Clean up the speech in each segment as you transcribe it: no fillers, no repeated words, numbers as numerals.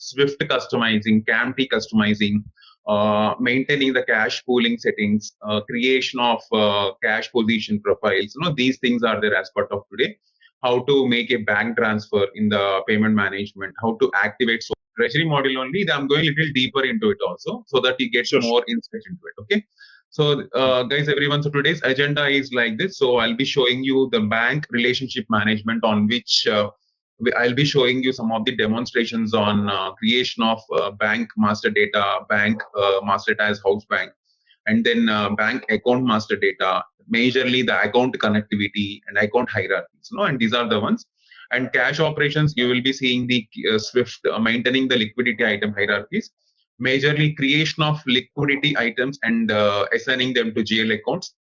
Swift customizing, CAMT customizing, maintaining the cash pooling settings, creation of cash position profiles. These things are there as part of today. How to make a bank transfer in the payment management, how to activate. So treasury module only, I'm going a little deeper into it also, so that you get more insight into it. Okay. So guys, everyone, so today's agenda is like this. So I'll be showing you the bank relationship management, on which I'll be showing you some of the demonstrations on creation of bank master data, bank master data as house bank, and then bank account master data, majorly the account connectivity and account hierarchies. And these are the ones. And cash operations, you will be seeing the Swift maintaining the liquidity item hierarchies, majorly creation of liquidity items and assigning them to GL accounts.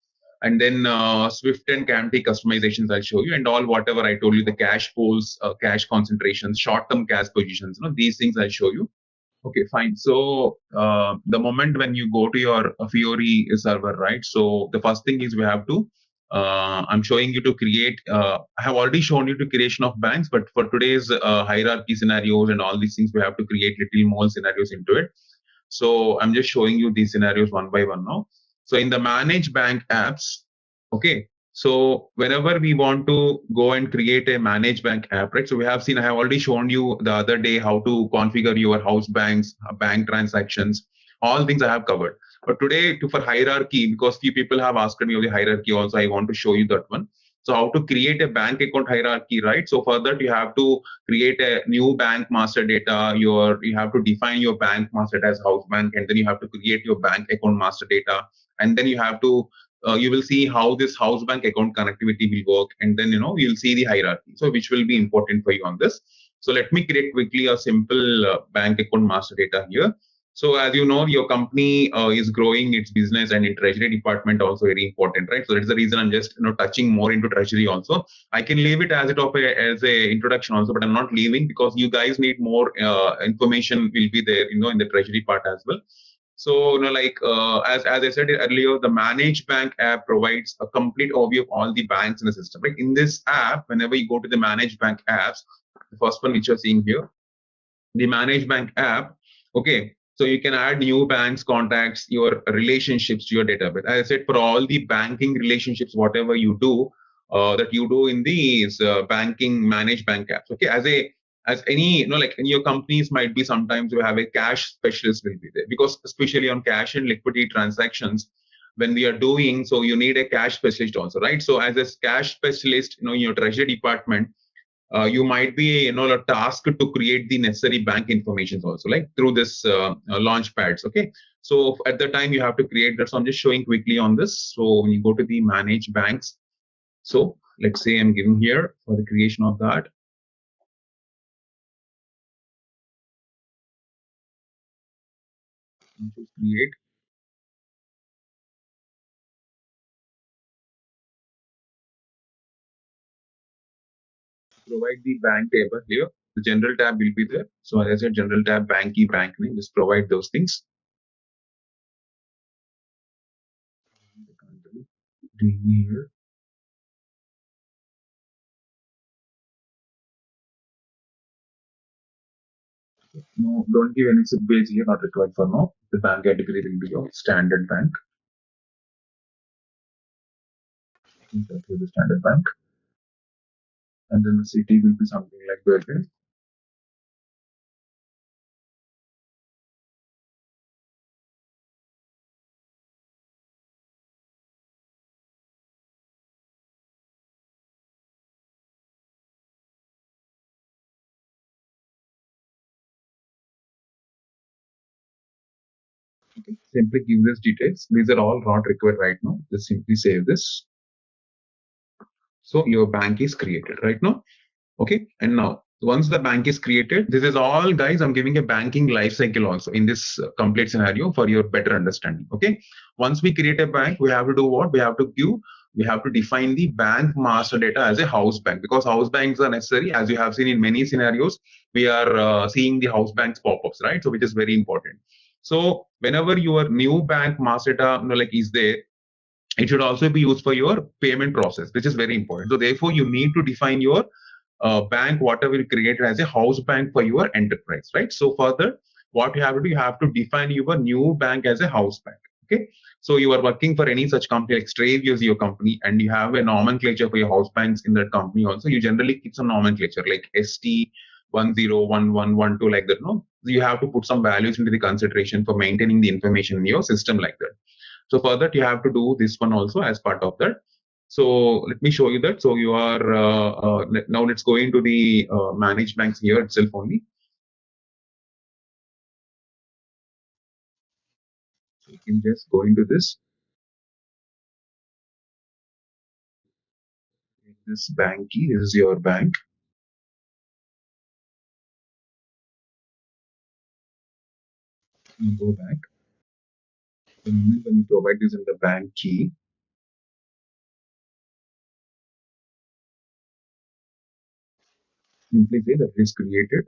And then Swift and CAMT customizations I'll show you, and all whatever I told you, the cash pools, cash concentrations, short-term cash positions, these things I'll show you. Okay, fine. So the moment when you go to your Fiori server, right? So the first thing is we have to, I'm showing you to create, I have already shown you to creation of banks, but for today's hierarchy scenarios and all these things, we have to create little more scenarios into it. So I'm just showing you these scenarios one by one now. So in the manage bank apps, okay, so whenever we want to go and create a manage bank app, right? So we have seen, I have already shown you the other day how to configure your house banks, bank transactions, all things I have covered. But today, for hierarchy, because few people have asked me of the hierarchy also, I want to show you that one. So how to create a bank account hierarchy, right? So for that, you have to create a new bank master data. You have to define your bank master data as house bank, and then you have to create your bank account master data, and then you have to you will see how this house bank account connectivity will work, and then you'll see the hierarchy, so which will be important for you on this. So let me create quickly a simple bank account master data here. So as you know, your company is growing its business, and in treasury department also very important, right? So that's the reason I'm just touching more into treasury also. I can leave it as as a introduction also, but I'm not leaving because you guys need more information will be there in the treasury part as well. So, as I said earlier, the Manage Bank app provides a complete overview of all the banks in the system. Right? In this app, whenever you go to the Manage Bank apps, the first one which you're seeing here, the Manage Bank app, okay, so you can add new banks, contacts, your relationships to your database. As I said, for all the banking relationships, whatever you do, that you do in these banking Manage Bank apps, okay, as any, like in your companies might be, sometimes you have a cash specialist will be there, because especially on cash and liquidity transactions, when we are doing, so you need a cash specialist also, right? So as a cash specialist, in your treasury department, you might be, tasked to create the necessary bank information also, like through this launch pads. Okay. So at the time you have to create that. So I'm just showing quickly on this. So when you go to the manage banks, so let's say I'm giving here for the creation of that. Create. Provide the bank table here. The general tab will be there. So as I said, general tab, bank key, bank name, just provide those things. Here. No, don't give any base here, not required for now. The bank category will be your standard bank. That is the standard bank. And then the city will be something like Berlin. Okay. Simply give this details. These are all not required right now. Just simply save this. So your bank is created right now. Okay. And now, once the bank is created, this is all, guys, I'm giving a banking life cycle also in this complete scenario for your better understanding. Okay. Once we create a bank, we have to do what? We have to define the bank master data as a house bank, because house banks are necessary. As you have seen in many scenarios, we are seeing the house banks pop-ups, right? So which is very important. So whenever your new bank master data is there, it should also be used for your payment process, which is very important. So therefore, you need to define your bank, whatever you create as a house bank for your enterprise, right? So further, what you have to do, you have to define your new bank as a house bank. Okay. So you are working for any such company, like Stravius is your company, and you have a nomenclature for your house banks in that company also. You generally keep some nomenclature like ST 101112 like that. No, you have to put some values into the consideration for maintaining the information in your system like that. So for that, you have to do this one also as part of that. So let me show you that. So you are now let's go into the managed banks here itself only. So you can just go into this. This bank key, this is your bank. You go back. The moment when you provide this in the bank key, simply say that it is created.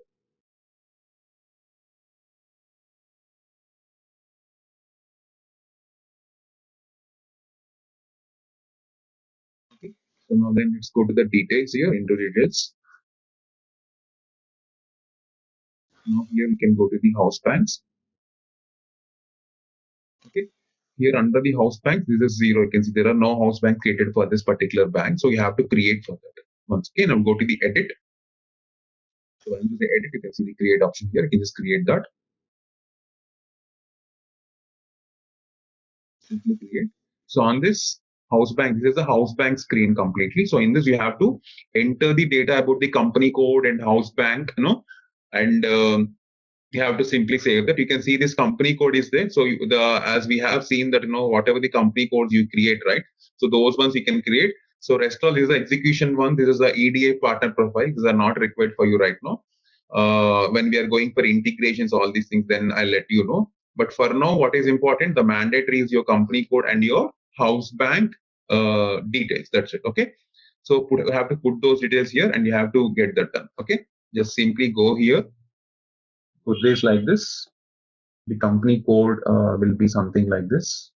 Okay. So now then let's go to the details here, into details. Now here we can go to the house banks. Okay. Here under the house bank, this is 0. You can see there are no house banks created for this particular bank. So you have to create for that. Once again, now go to the edit. So when you say edit, you can see the create option here. You can just create that. Simply create. So on this house bank, this is the house bank screen completely. So in this, you have to enter the data about the company code and house bank, and you have to simply save that. You can see this company code is there. So as we have seen that, whatever the company codes you create, right? So those ones you can create. So rest all is the execution one. This is the EDA partner profile. These are not required for you right now. When we are going for integrations, all these things, then I'll let you know. But for now, what is important, the mandatory is your company code and your house bank details. That's it. Okay. So you have to put those details here and you have to get that done. Okay. Just simply go here, put this like this. The company code will be something like this.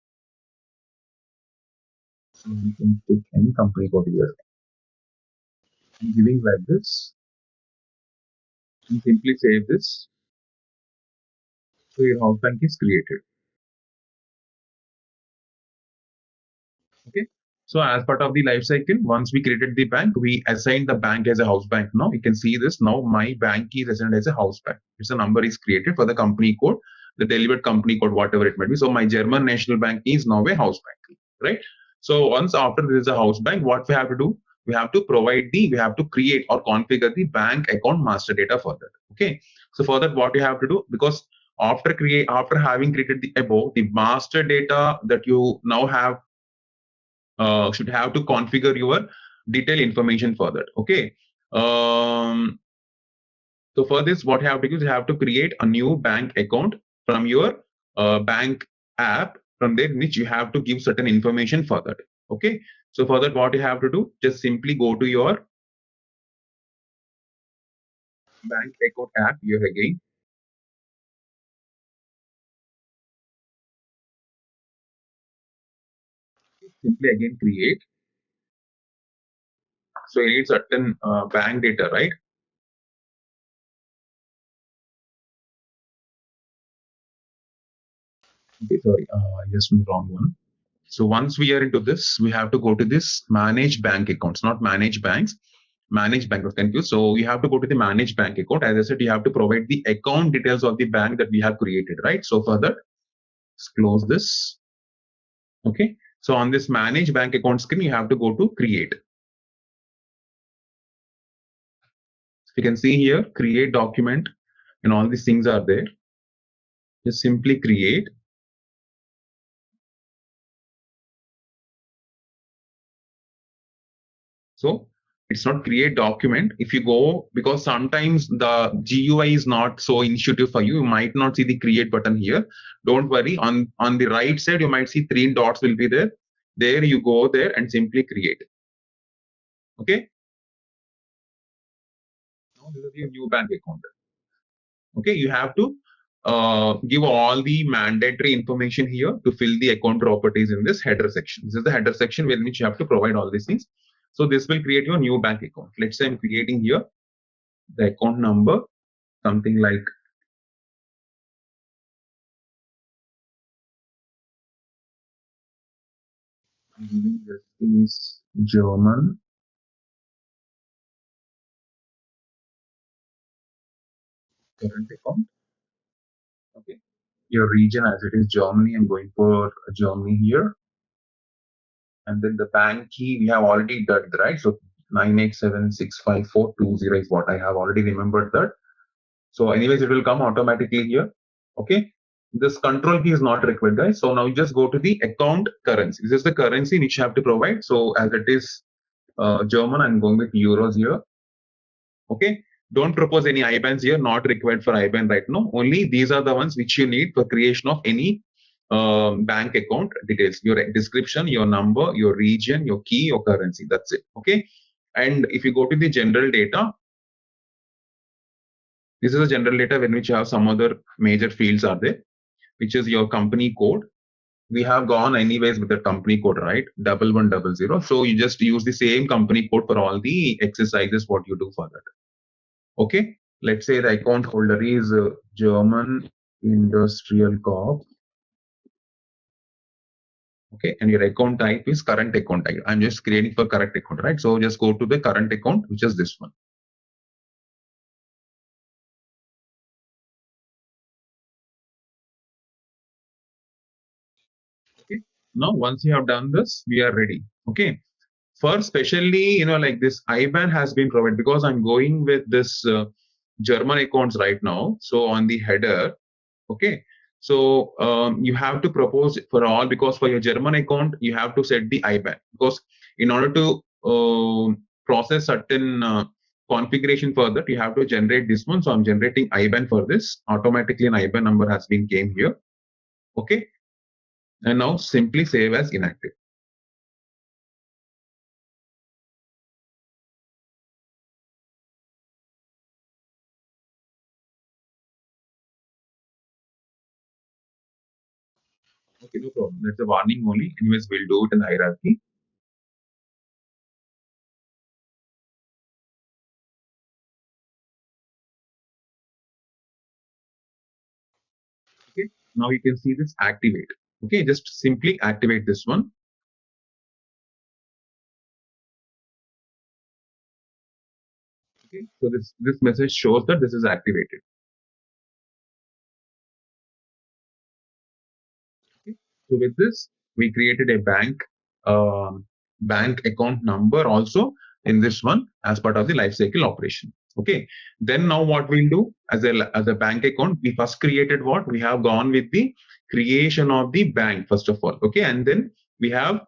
So you can pick any company code here. I'm giving like this. And simply save this. So your house bank is created. Okay. So as part of the life cycle, once we created the bank, we assigned the bank as a house bank. Now you can see this. Now my bank is assigned as a house bank. It's a number is created for the company code, the delivered company code, whatever it might be. So my German National Bank is now a house bank, right? So once after this is a house bank, what we have to do? We have to we have to create or configure the bank account master data for that. Okay. So for that, what you have to do, because after having created the above, the master data that you now have should have to configure your detailed information for that. Okay. So for this, what you have to do is you have to create a new bank account from your bank app. From there, which you have to give certain information for that. Okay. So for that, what you have to do, just simply go to your bank account app here again. Simply again create. So you need certain bank data, right? Okay, sorry, just the wrong one. So once we are into this, we have to go to this manage bank accounts, not manage banks. Manage bank was confused. So you have to go to the manage bank account. As I said, you have to provide the account details of the bank that we have created, right? So for that, let's close this. Okay. So on this manage bank account screen, you have to go to create. So you can see here, create document and all these things are there. Just simply create. So it's not create document. If you go, because sometimes the GUI is not so intuitive for you, you might not see the create button here. Don't worry. On the right side, you might see 3 dots will be there. There you go there and simply create. Okay. Now this is your new bank account. Okay. You have to give all the mandatory information here to fill the account properties in this header section. This is the header section where which you have to provide all these things. So this will create your new bank account. Let's say I'm creating here the account number, something like this is German. Current account. Okay. Your region as it is Germany. I'm going for Germany here. And then the bank key we have already done, right? So 9876542 is what I have already remembered that. So anyways, it will come automatically here. Okay. This control key is not required, guys. So now you just go to the account currency. This is the currency which you have to provide. So as it is German, I'm going with euros here. Okay. Don't propose any IBANs here, not required for IBAN right now. Only these are the ones which you need for creation of any bank account details, your description, your number, your region, your key, your currency. That's it. Okay. And if you go to the general data, this is a general data in which you have some other major fields are there, which is your company code. We have gone anyways with the company code, right? 1100. So you just use the same company code for all the exercises, what you do for that. Okay. Let's say the account holder is German Industrial Corp. Okay. And your account type is current account type. I'm just creating for current account, right? So just go to the current account, which is this one. Okay. Now, once you have done this, we are ready. Okay. For especially, like this IBAN has been provided because I'm going with this German accounts right now. So on the header, okay. So you have to propose for all because for your German account, you have to set the IBAN because in order to process certain configuration for that, you have to generate this one. So I'm generating IBAN for this. Automatically an IBAN number has been came here. Okay. And now simply save as inactive. Okay, no problem. That's a warning only. Anyways, we'll do it in hierarchy. Okay. Now you can see this activate. Okay, just simply activate this one. Okay, so this message shows that this is activated. Okay. So with this, we created a bank account number also in this one as part of the life cycle operation. Okay. Then now what we'll do as a bank account, we first created what we have gone with the creation of the bank first of all. Okay, and then we have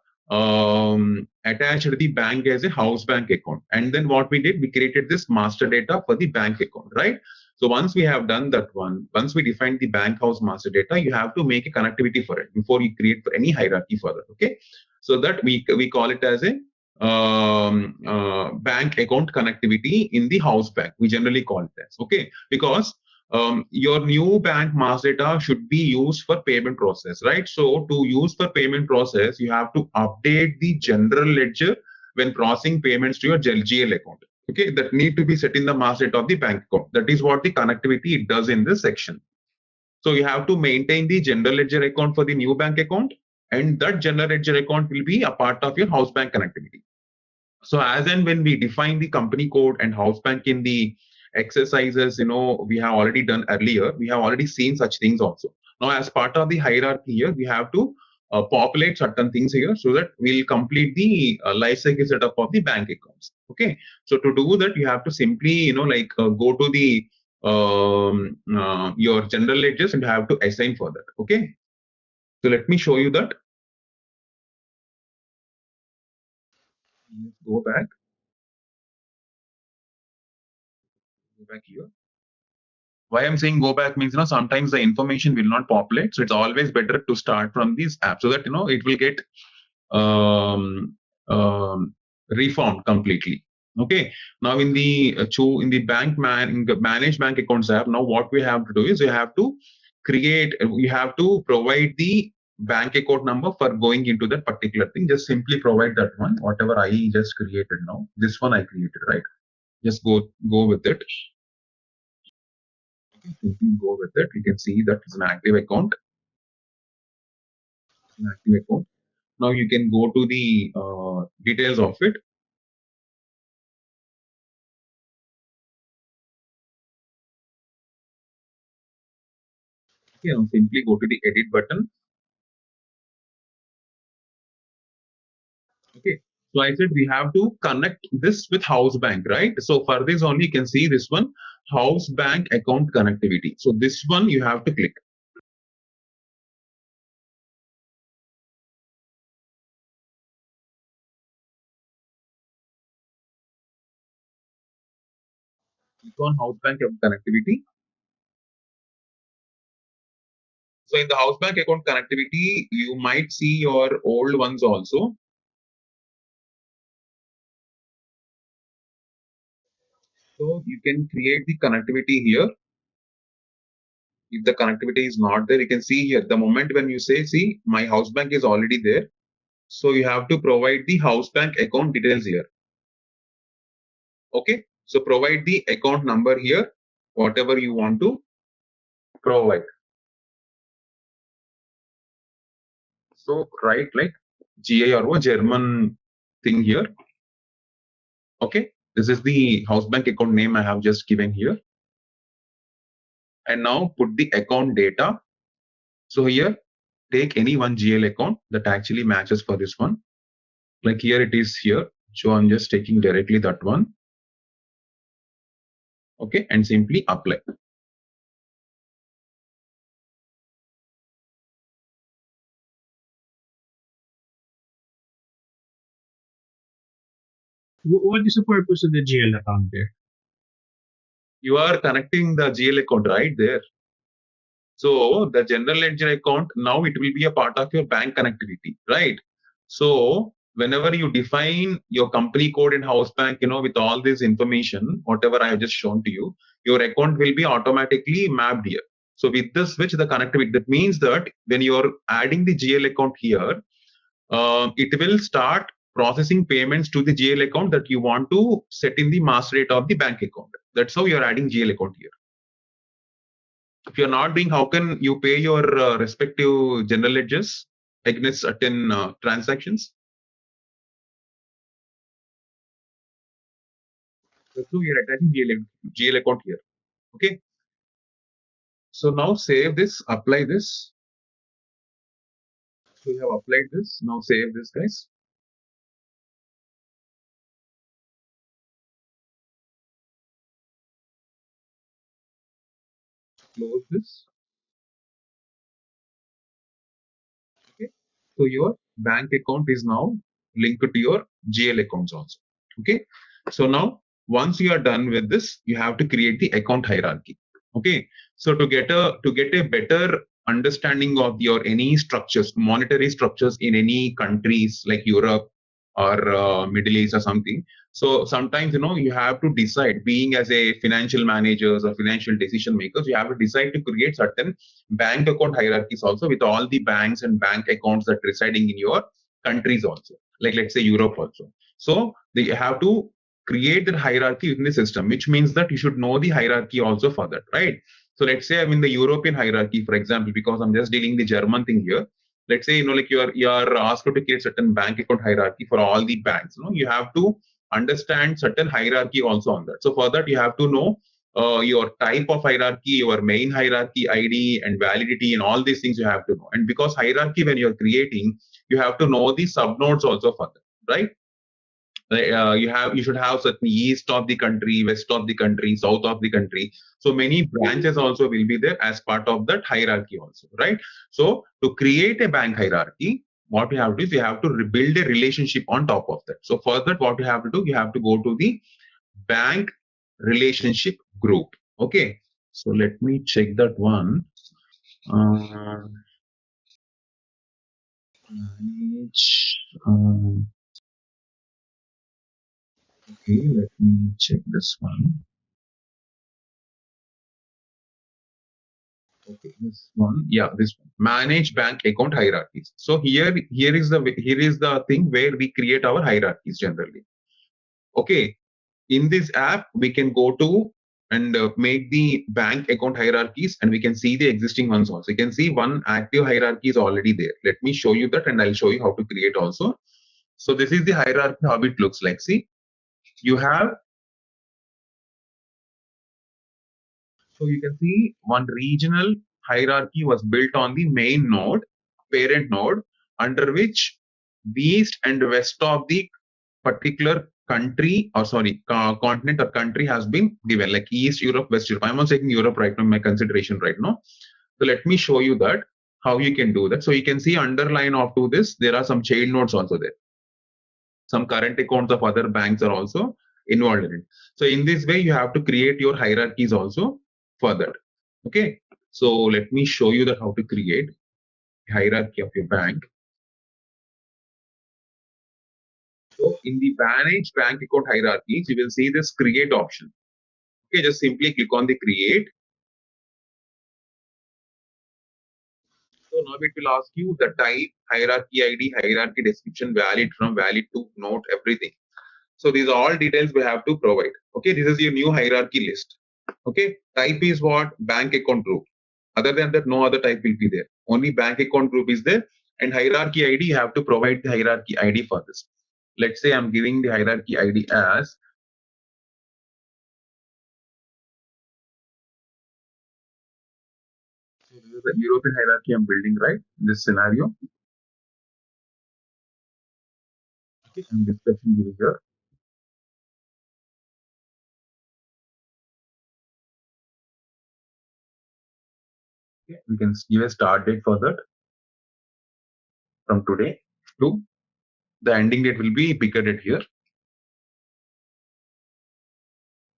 attached the bank as a house bank account. And then what we did, we created this master data for the bank account, right? So once we have done that one, once we define the bank house master data, you have to make a connectivity for it before you create for any hierarchy for that. Okay, so that we call it as a bank account connectivity in the house bank. We generally call it as okay because your new bank master data should be used for payment process, right? So to use for payment process, you have to update the general ledger when processing payments to your GL account. Okay, that need to be set in the master data of the bank account. That is what the connectivity it does in this section. So you have to maintain the general ledger account for the new bank account, and that general ledger account will be a part of your house bank connectivity. So as and when we define the company code and house bank in the exercises, we have already done earlier, we have already seen such things also. Now, as part of the hierarchy here, we have to populate certain things here so that we'll complete the life cycle setup of the bank accounts. Okay. So to do that, you have to simply, go to the your general ledgers and you have to assign for that. Okay. So let me show you that. Let's go back here. Why I'm saying go back means, sometimes the information will not populate. So it's always better to start from these apps so that, it will get um, reformed completely. Okay. Now in the in the manage bank accounts app, now what we have to do is we have to provide the bank account number for going into that particular thing. Just simply provide that one, whatever I just created now. This one I created, right? Just go with it. Simply go with it. You can see that it's an active account. An active account. Now you can go to the details of it. Okay, now simply go to the edit button. Okay. So I said we have to connect this with house bank, right? So for this only you can see this one, house bank account connectivity. So this one you have to click. Click on house bank account connectivity. So in the house bank account connectivity, you might see your old ones also. So you can create the connectivity here. If the connectivity is not there, you can see here the moment when you say, see, my house bank is already there. So you have to provide the house bank account details here. Okay. So provide the account number here, whatever you want to provide. So write like GIRO German thing here. Okay. This is the house bank account name I have just given here. And now put the account data. So here, take any one GL account that actually matches for this one. Like here it is here. So I'm just taking directly that one. Okay. And simply apply. What is the purpose of the GL account there? You are connecting the GL account right there. So the general ledger account, now it will be a part of your bank connectivity, right? So whenever you define your company code in house bank, with all this information, whatever I have just shown to you, your account will be automatically mapped here. So with this switch, the connectivity, that means that when you're adding the GL account here, it will start processing payments to the GL account that you want to set in the master rate of the bank account. That's how you're adding GL account here. If you're not doing, how can you pay your respective general ledgers against certain transactions? So you're attaching GL account here. Okay. So now save this, apply this. So you have applied this. Now save this, guys. Close this. Okay. So your bank account is now linked to your GL accounts also. Okay. So now once you are done with this, you have to create the account hierarchy. Okay. So to get a better understanding of your any structures, monetary structures in any countries like Europe or Middle East or something. So sometimes you have to decide, being as a financial managers or financial decision makers, you have to decide to create certain bank account hierarchies also with all the banks and bank accounts that residing in your countries also, like let's say Europe also. So they have to create the hierarchy within the system, which means that you should know the hierarchy also for that, right? So let's say I'm in the European hierarchy, for example, because I'm just dealing the German thing here. Let's say like you are asked to create certain bank account hierarchy for all the banks. You have to understand certain hierarchy also on that. So for that you have to know your type of hierarchy, your main hierarchy ID and validity, and all these things you have to know. And because hierarchy, when you're creating, you have to know the subnodes also for that, right? You should have certain east of the country, west of the country, south of the country. So many branches also will be there as part of that hierarchy also, right? So to create a bank hierarchy, what you have to do is you have to rebuild a relationship on top of that. So for that, what you have to do, you have to go to the bank relationship group. Okay. So let me check that one. Uh, manage, okay, let me check this one. Okay, this one, yeah, this one. Manage bank account hierarchies. So here is the thing where we create our hierarchies generally. Okay, in this app we can go to and make the bank account hierarchies, and we can see the existing ones also. You can see one active hierarchy is already there. Let me show you that, and I'll show you how to create also. So this is the hierarchy, how it looks like. See, you have, so you can see one regional hierarchy was built on the main node, parent node, under which the east and west of the particular country, or sorry, continent or country has been given, like East Europe, West Europe. I'm not taking Europe right now in my consideration right now. So let me show you that, how you can do that. So you can see underline of to this, there are some child nodes also there. Some current accounts of other banks are also involved in it. So in this way, you have to create your hierarchies also further. Okay. So let me show you that how to create hierarchy of your bank. So in the manage bank account hierarchies, you will see this create option. Okay, just simply click on the create. So now it will ask you the type, hierarchy ID, hierarchy description, valid from, valid to, note, everything. So these are all details we have to provide. Okay, this is your new hierarchy list. Okay, type is what? Bank account group. Other than that, no other type will be there. Only bank account group is there. And hierarchy ID, you have to provide the hierarchy ID for this. Let's say I'm giving the hierarchy ID as, so this is the European hierarchy I'm building, right? In this scenario. Okay, I'm discussing you here. Okay, we can give a start date for that from today to the ending date will be picked at here.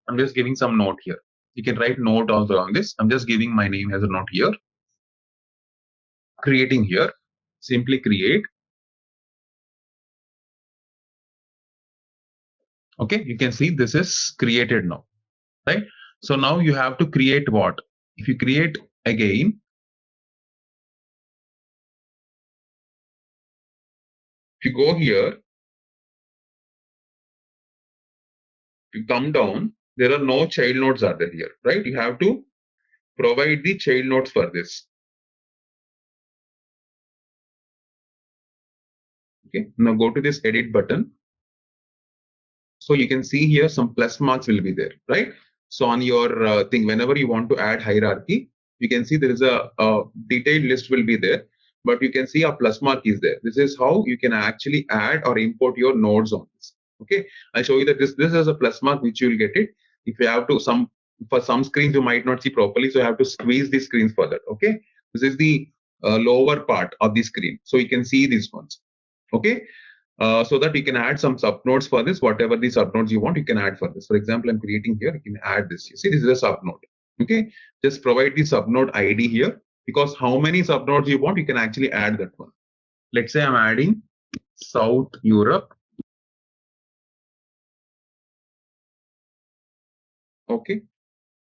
I'm just giving some note here. You can write note also on this. I'm just giving my name as a note here. Creating here, simply create. Okay, you can see this is created now, right? So now you have to create what? If you create again, if you go here, you come down, there are no child nodes are there here, right? You have to provide the child nodes for this. Okay, now go to this edit button. So you can see here some plus marks will be there, right? So on your thing, whenever you want to add hierarchy, you can see there is a detailed list will be there, but you can see a plus mark is there. This is how you can actually add or import your nodes on this. Okay, I'll show you that this is a plus mark which you will get it. If you have to for some screens you might not see properly, so you have to squeeze the screens for that. Okay, this is the lower part of the screen, so you can see these ones. Okay, so that you can add some subnodes for this, whatever the subnodes you want, you can add for this. For example, I'm creating here, you can add this. You see, this is a subnode. Okay, just provide the subnode ID here, because how many subnodes you want, you can actually add that one. Let's say I'm adding South Europe. Okay,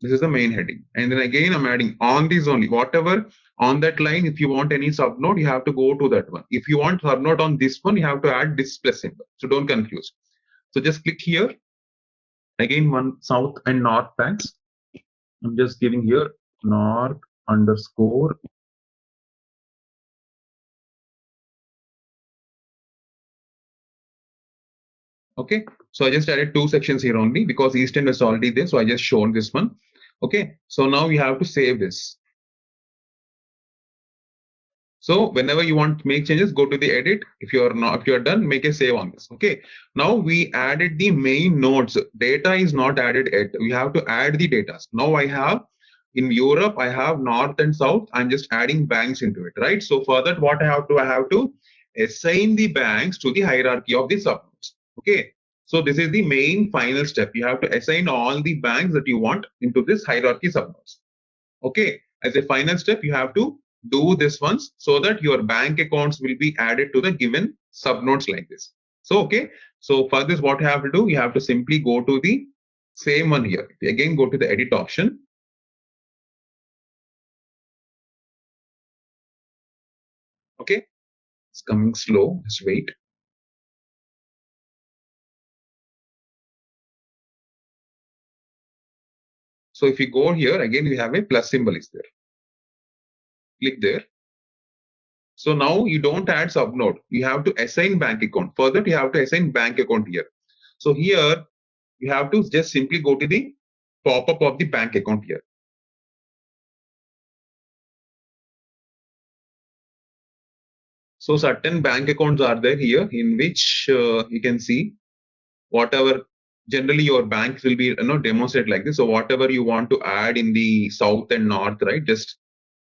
this is the main heading. And then again, I'm adding on this only, whatever on that line, if you want any subnode, you have to go to that one. If you want subnode on this one, you have to add this plus symbol. So don't confuse. So just click here. Again, one south and north banks. I'm just giving here north underscore. Okay, so I just added two sections here only because eastern is already there. So I just shown this one. Okay, so now you have to save this. So whenever you want to make changes, go to the edit. If you're done, make a save on this. Okay. Now we added the main nodes. Data is not added yet. We have to add the data. Now I have in Europe, I have north and south. I'm just adding banks into it, right? So for that, what I have to, assign the banks to the hierarchy of the subnodes. Okay. So this is the main final step. You have to assign all the banks that you want into this hierarchy subnodes. Okay, as a final step, you have to do this once so that your bank accounts will be added to the given subnodes like this. So, okay, so for this, what you have to do, you have to simply go to the same one here. Again, go to the edit option. Okay, it's coming slow. Just wait. So if you go here again, we have a plus symbol is there. Click there. So now you don't add subnode. You have to assign bank account. For that, you have to assign bank account here. So here you have to just simply go to the pop-up of the bank account here. So certain bank accounts are there here in which you can see whatever. Generally your banks will be demonstrate like this. So whatever you want to add in the south and north, right? Just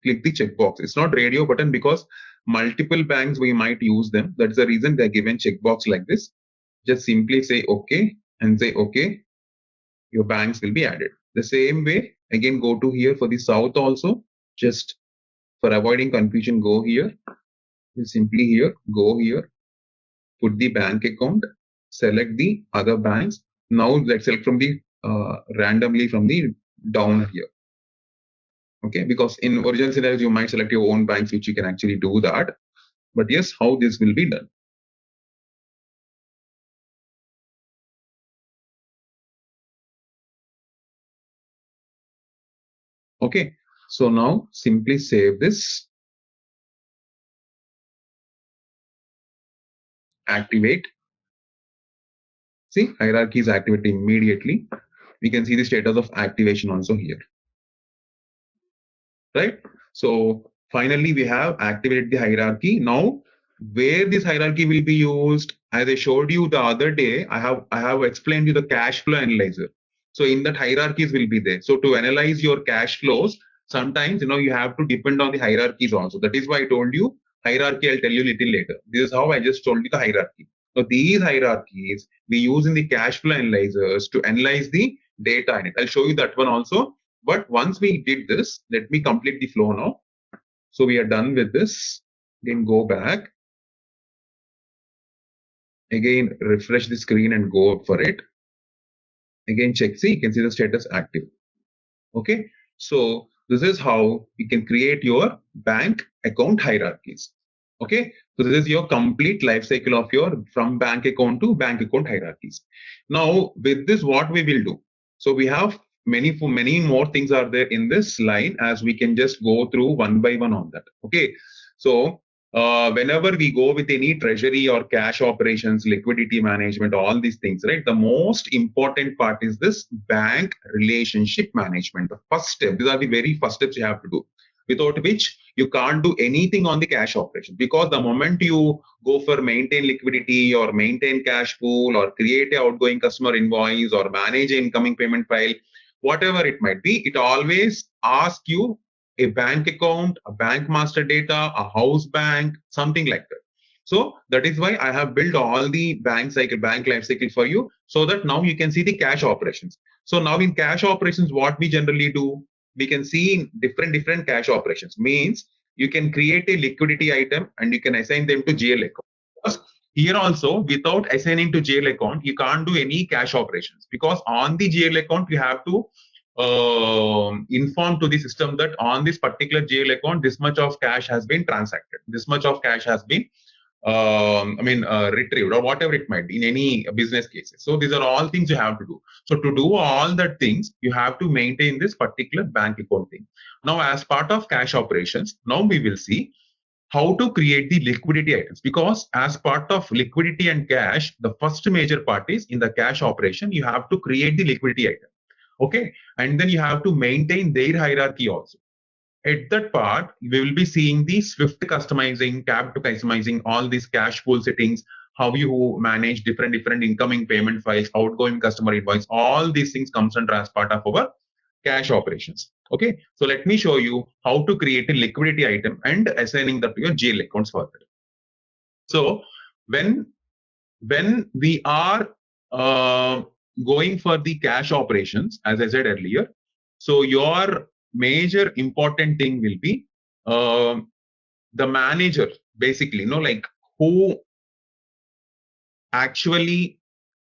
click the checkbox. It's not radio button because multiple banks we might use them. That's the reason they're given checkbox like this. Just simply say okay and say okay. Your banks will be added. The same way, again go to here for the south also. Just for avoiding confusion, go here. Just simply here, go here, put the bank account, select the other banks. Now let's select from the randomly from the down here. Okay, because in original scenarios you might select your own banks, which you can actually do that. But yes, how this will be done. Okay, so now simply save this, activate. See, hierarchy is activated immediately. We can see the status of activation also here, right? So finally, we have activated the hierarchy. Now, where this hierarchy will be used, as I showed you the other day, I have explained you the cash flow analyzer. So in that hierarchies will be there. So to analyze your cash flows, sometimes you have to depend on the hierarchies also. That is why I told you hierarchy. I'll tell you a little later. This is how I just told you the hierarchy. So these hierarchies we use in the cash flow analyzers to analyze the data in it. I'll show you that one also. But once we did this, let me complete the flow now. So we are done with this. Then go back. Again, refresh the screen and go for it. Again, check. See, you can see the status active. Okay. So this is how you can create your bank account hierarchies. Okay. So this is your complete life cycle of your from bank account to bank account hierarchies. Now with this, what we will do? So we have many more things are there in this line, as we can just go through one by one on that. Okay. So whenever we go with any treasury or cash operations, liquidity management, all these things, right? The most important part is this bank relationship management. The first step, these are the very first steps you have to do, without which you can't do anything on the cash operation. Because the moment you go for maintain liquidity or maintain cash pool or create a outgoing customer invoice or manage an incoming payment file, whatever it might be, it always asks you a bank account, a bank master data, a house bank, something like that. So that is why I have built all the bank life cycle for you, so that now you can see the cash operations. So now in cash operations, what we generally do, we can see different cash operations. Means you can create a liquidity item and you can assign them to GL account. Because here also, without assigning to GL account, you can't do any cash operations, because on the GL account you have to inform to the system that on this particular GL account, this much of cash has been transacted, this much of cash has been retrieved, or whatever it might be in any business cases. So these are all things you have to do. So to do all that things, you have to maintain this particular bank account thing. Now, as part of cash operations, now we will see how to create the liquidity items, because as part of liquidity and cash, the first major part is in the cash operation, you have to create the liquidity item. Okay, and then you have to maintain their hierarchy also. At that part, we will be seeing the Swift customizing, tab to customizing, all these cash pool settings, how you manage different incoming payment files, outgoing customer invoice, all these things comes under as part of our cash operations. Okay, so let me show you how to create a liquidity item and assigning that to your GL accounts further. So when we are going for the cash operations, as I said earlier, so your major important thing will be the manager, basically, like who actually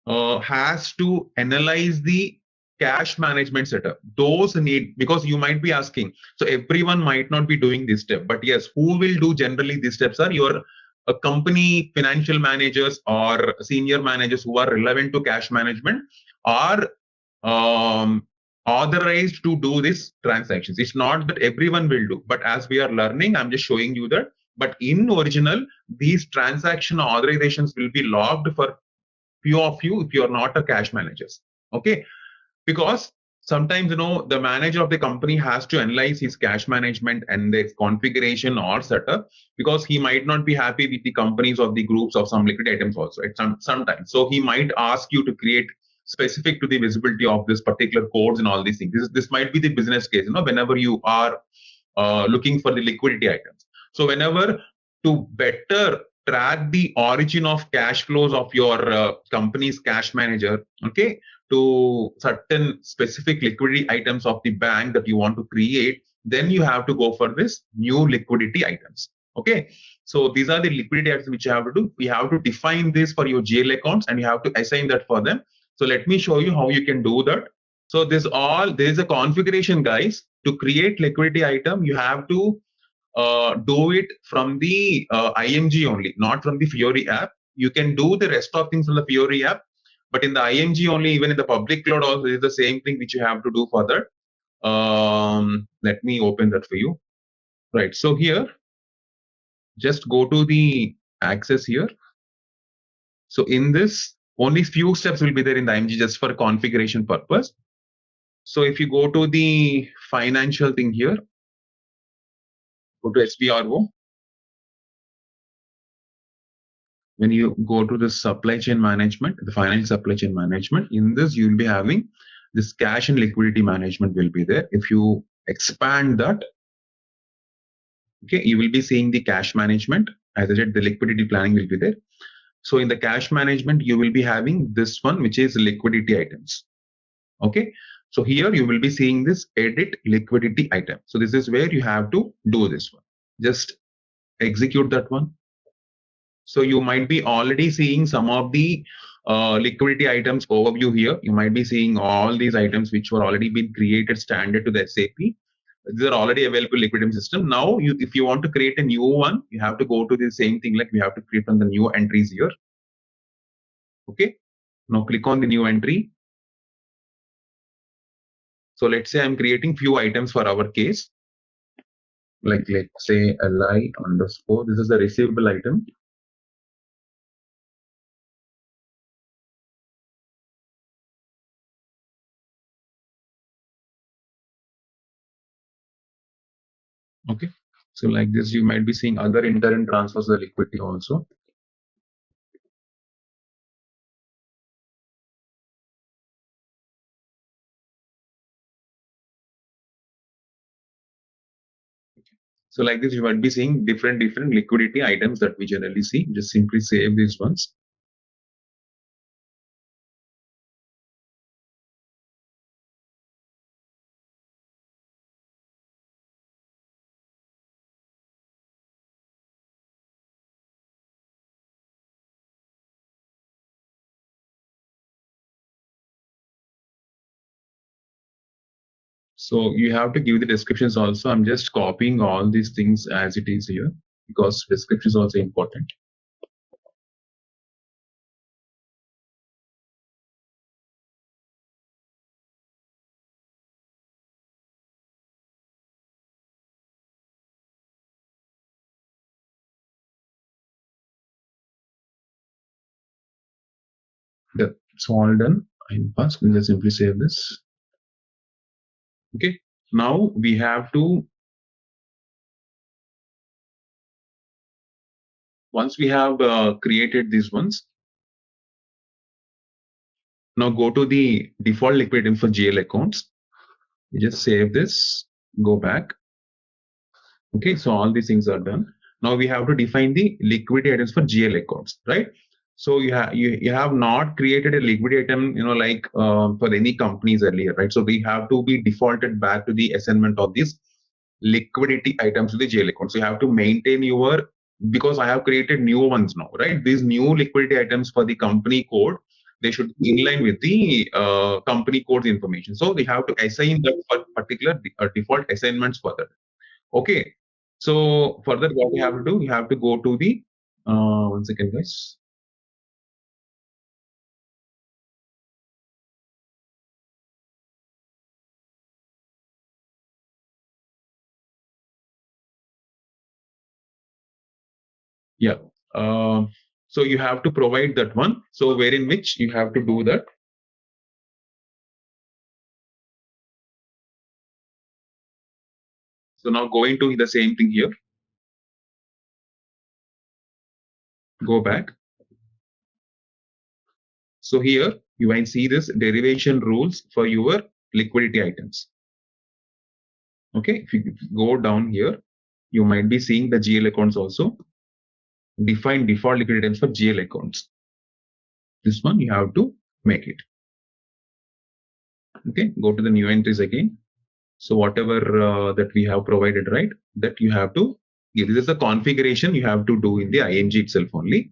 has to analyze the cash management setup. Those need, because you might be asking, so everyone might not be doing this step, but yes, who will do generally these steps are your company financial managers or senior managers who are relevant to cash management are authorized to do these transactions. It's not that everyone will do, but as we are learning, I'm just showing you that. But in original, these transaction authorizations will be logged for few of you if you are not a cash managers. Okay, because sometimes the manager of the company has to analyze his cash management and its configuration or setup, because he might not be happy with the companies or the groups of some liquid items also at sometimes. So he might ask you to create specific to the visibility of this particular codes and all these things. This might be the business case, whenever you are looking for the liquidity items. So whenever, to better track the origin of cash flows of your company's cash manager, okay, to certain specific liquidity items of the bank that you want to create, then you have to go for this new liquidity items. Okay, so these are the liquidity items which you have to do. We have to define this for your GL accounts and you have to assign that for them. So let me show you how you can do that. So there is a configuration, guys. To create liquidity item, you have to do it from the IMG only, not from the Fiori app. You can do the rest of things from the Fiori app, but in the IMG only, even in the public cloud also, is the same thing which you have to do for that. Let me open that for you. Right. So here, just go to the access here. So in this, only few steps will be there in the IMG just for configuration purpose. So if you go to the financial thing here, go to SPRO. When you go to the supply chain management, the financial supply chain management, in this you will be having this cash and liquidity management will be there. If you expand that, okay, you will be seeing the cash management. As I said, the liquidity planning will be there. So in the cash management, you will be having this one, which is liquidity items. Okay, so here you will be seeing this edit liquidity item. So this is where you have to do this one. Just execute that one. So you might be already seeing some of the liquidity items overview here. You might be seeing all these items which were already been created standard to the SAP. These are already available liquidity system. Now, if you want to create a new one, you have to go to the same thing, like we have to create on the new entries here. Okay. Now click on the new entry. So let's say I'm creating few items for our case. Like let's say li underscore. This is the receivable item. Okay. So like this, you might be seeing other inter transfers of the liquidity also. So like this, you might be seeing different liquidity items that we generally see. Just simply save these ones. So you have to give the descriptions also. I'm just copying all these things as it is here because description is also important. That's all done. I'm past. We'll just simply save this. Okay. Now we have to, once we have created these ones, now go to the default liquidity for GL accounts. You just save this, go back. Okay, so all these things are done. Now we have to define the liquidity items for GL accounts, right? So you have not created a liquidity item, like for any companies earlier, right? So we have to be defaulted back to the assignment of these liquidity items to the GL account. So you have to maintain your, because I have created new ones now, right? These new liquidity items for the company code, they should be in line with the company code's information. So they have to assign that particular default assignments for that. Okay. So further, what you have to do, you have to go to the 1 second, guys. Yeah. So you have to provide that one. So wherein which you have to do that. So now going to the same thing here. Go back. So here you might see this derivation rules for your liquidity items. Okay. If you go down here, you might be seeing the GL accounts also. Define default liquidity items for GL accounts. This one you have to make it. Okay. Go to the new entries again. So whatever that we have provided, right, that you have to give. This is the configuration you have to do in the ING itself only.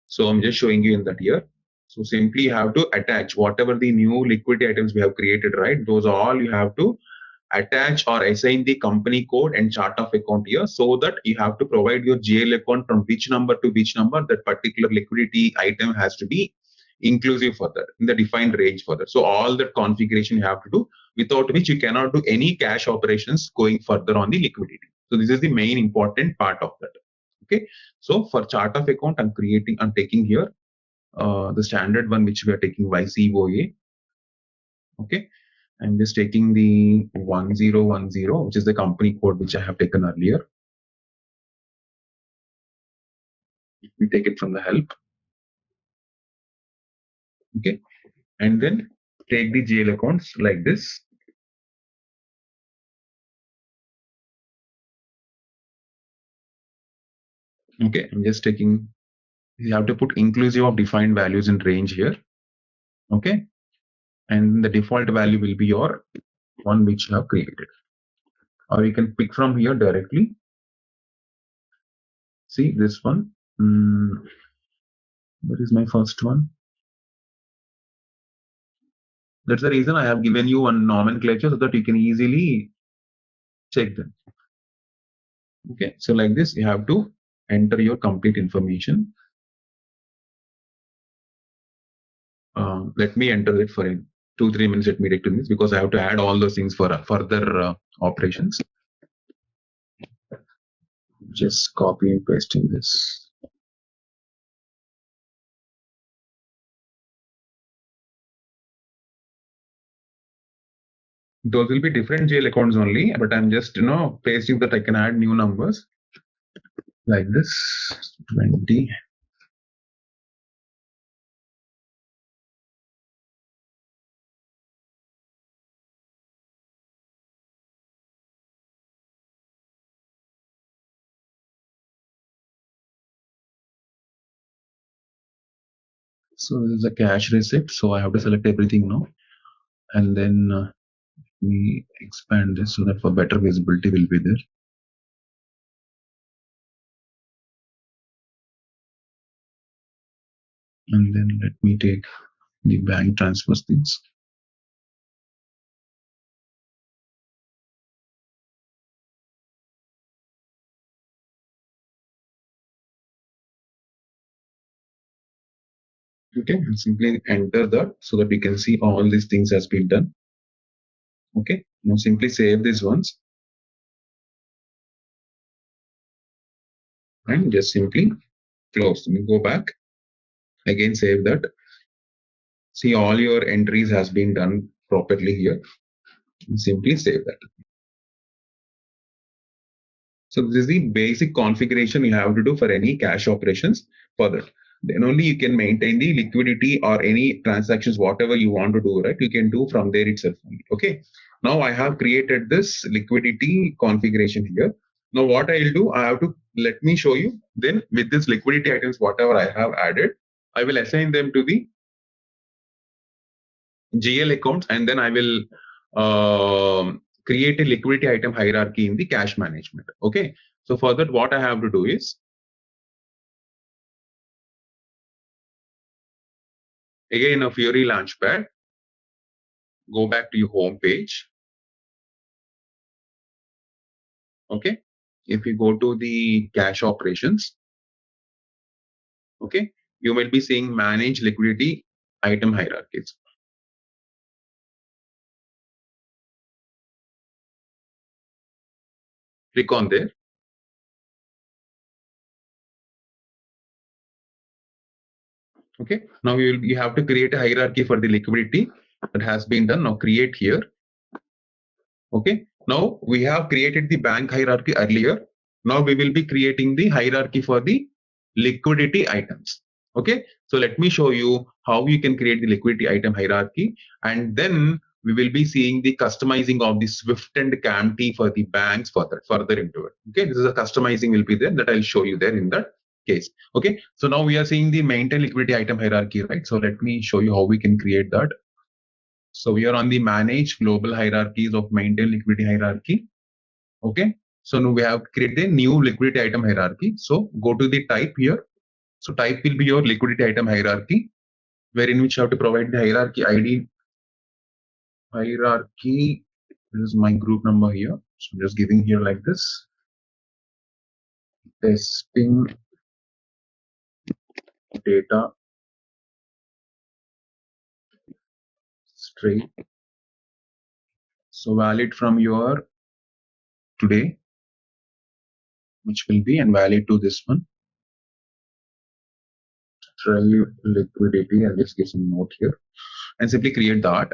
So I'm just showing you in that here. So simply you have to attach whatever the new liquidity items we have created, right? Those all you have to attach or assign the company code and chart of account here, so that you have to provide your GL account from which number to which number that particular liquidity item has to be inclusive for that in the defined range for that. So all that configuration you have to do, without which you cannot do any cash operations going further on the liquidity. So this is the main important part of that. Okay. So for chart of account, I'm taking here the standard one which we are taking YCOA. Okay. I'm just taking the 1010, which is the company code which I have taken earlier. We take it from the help. Okay. And then take the GL accounts like this. Okay. I'm just taking, you have to put inclusive of defined values in range here. Okay. And the default value will be your one which you have created. Or you can pick from here directly. See this one. That is my first one. That's the reason I have given you one nomenclature so that you can easily check them. Okay, so like this, you have to enter your complete information. Let me enter it for 2-3 minutes. Let me take 2 minutes because I have to add all those things for further operations. Just copy and pasting this. Those will be different GL accounts only, but I'm just pasting that I can add new numbers like this 20. So this is a cash receipt. So I have to select everything now, and then we expand this so that for better visibility will be there. And then let me take the bank transfers things. Okay, and simply enter that so that we can see all these things has been done. Okay, now simply save these ones and just simply close. Go back again, save that. See, all your entries has been done properly here. And simply save that. So this is the basic configuration you have to do for any cash operations for that. Then only you can maintain the liquidity or any transactions, whatever you want to do, right? You can do from there itself only. Okay. Now I have created this liquidity configuration here. Now what I'll do, I have to, let me show you. Then with this liquidity items, whatever I have added, I will assign them to the GL accounts, and then I will create a liquidity item hierarchy in the cash management. Okay. So for that, what I have to do is Again, in a Fiori Launchpad, go back to your home page. Okay. If you go to the cash operations, okay, you will be seeing manage liquidity item hierarchies. Click on there. Okay. Now you have to create a hierarchy for the liquidity that has been done. Now create here. Okay. Now we have created the bank hierarchy earlier. Now we will be creating the hierarchy for the liquidity items. Okay. So let me show you how you can create the liquidity item hierarchy, and then we will be seeing the customizing of the Swift and CAMT for the banks further into it. Okay. This is a customizing will be there that I'll show you there in that case. Okay. So now we are seeing the maintain liquidity item hierarchy, right? So let me show you how we can create that. So we are on the manage global hierarchies of maintain liquidity hierarchy. Okay. So now we have created a new liquidity item hierarchy. So go to the type here. So type will be your liquidity item hierarchy, wherein which you have to provide the hierarchy ID. Hierarchy, this is my group number here. So I'm just giving here like this. Testing data straight. So valid from your today, which will be and valid to this one. Try liquidity, and just give some note here and simply create that.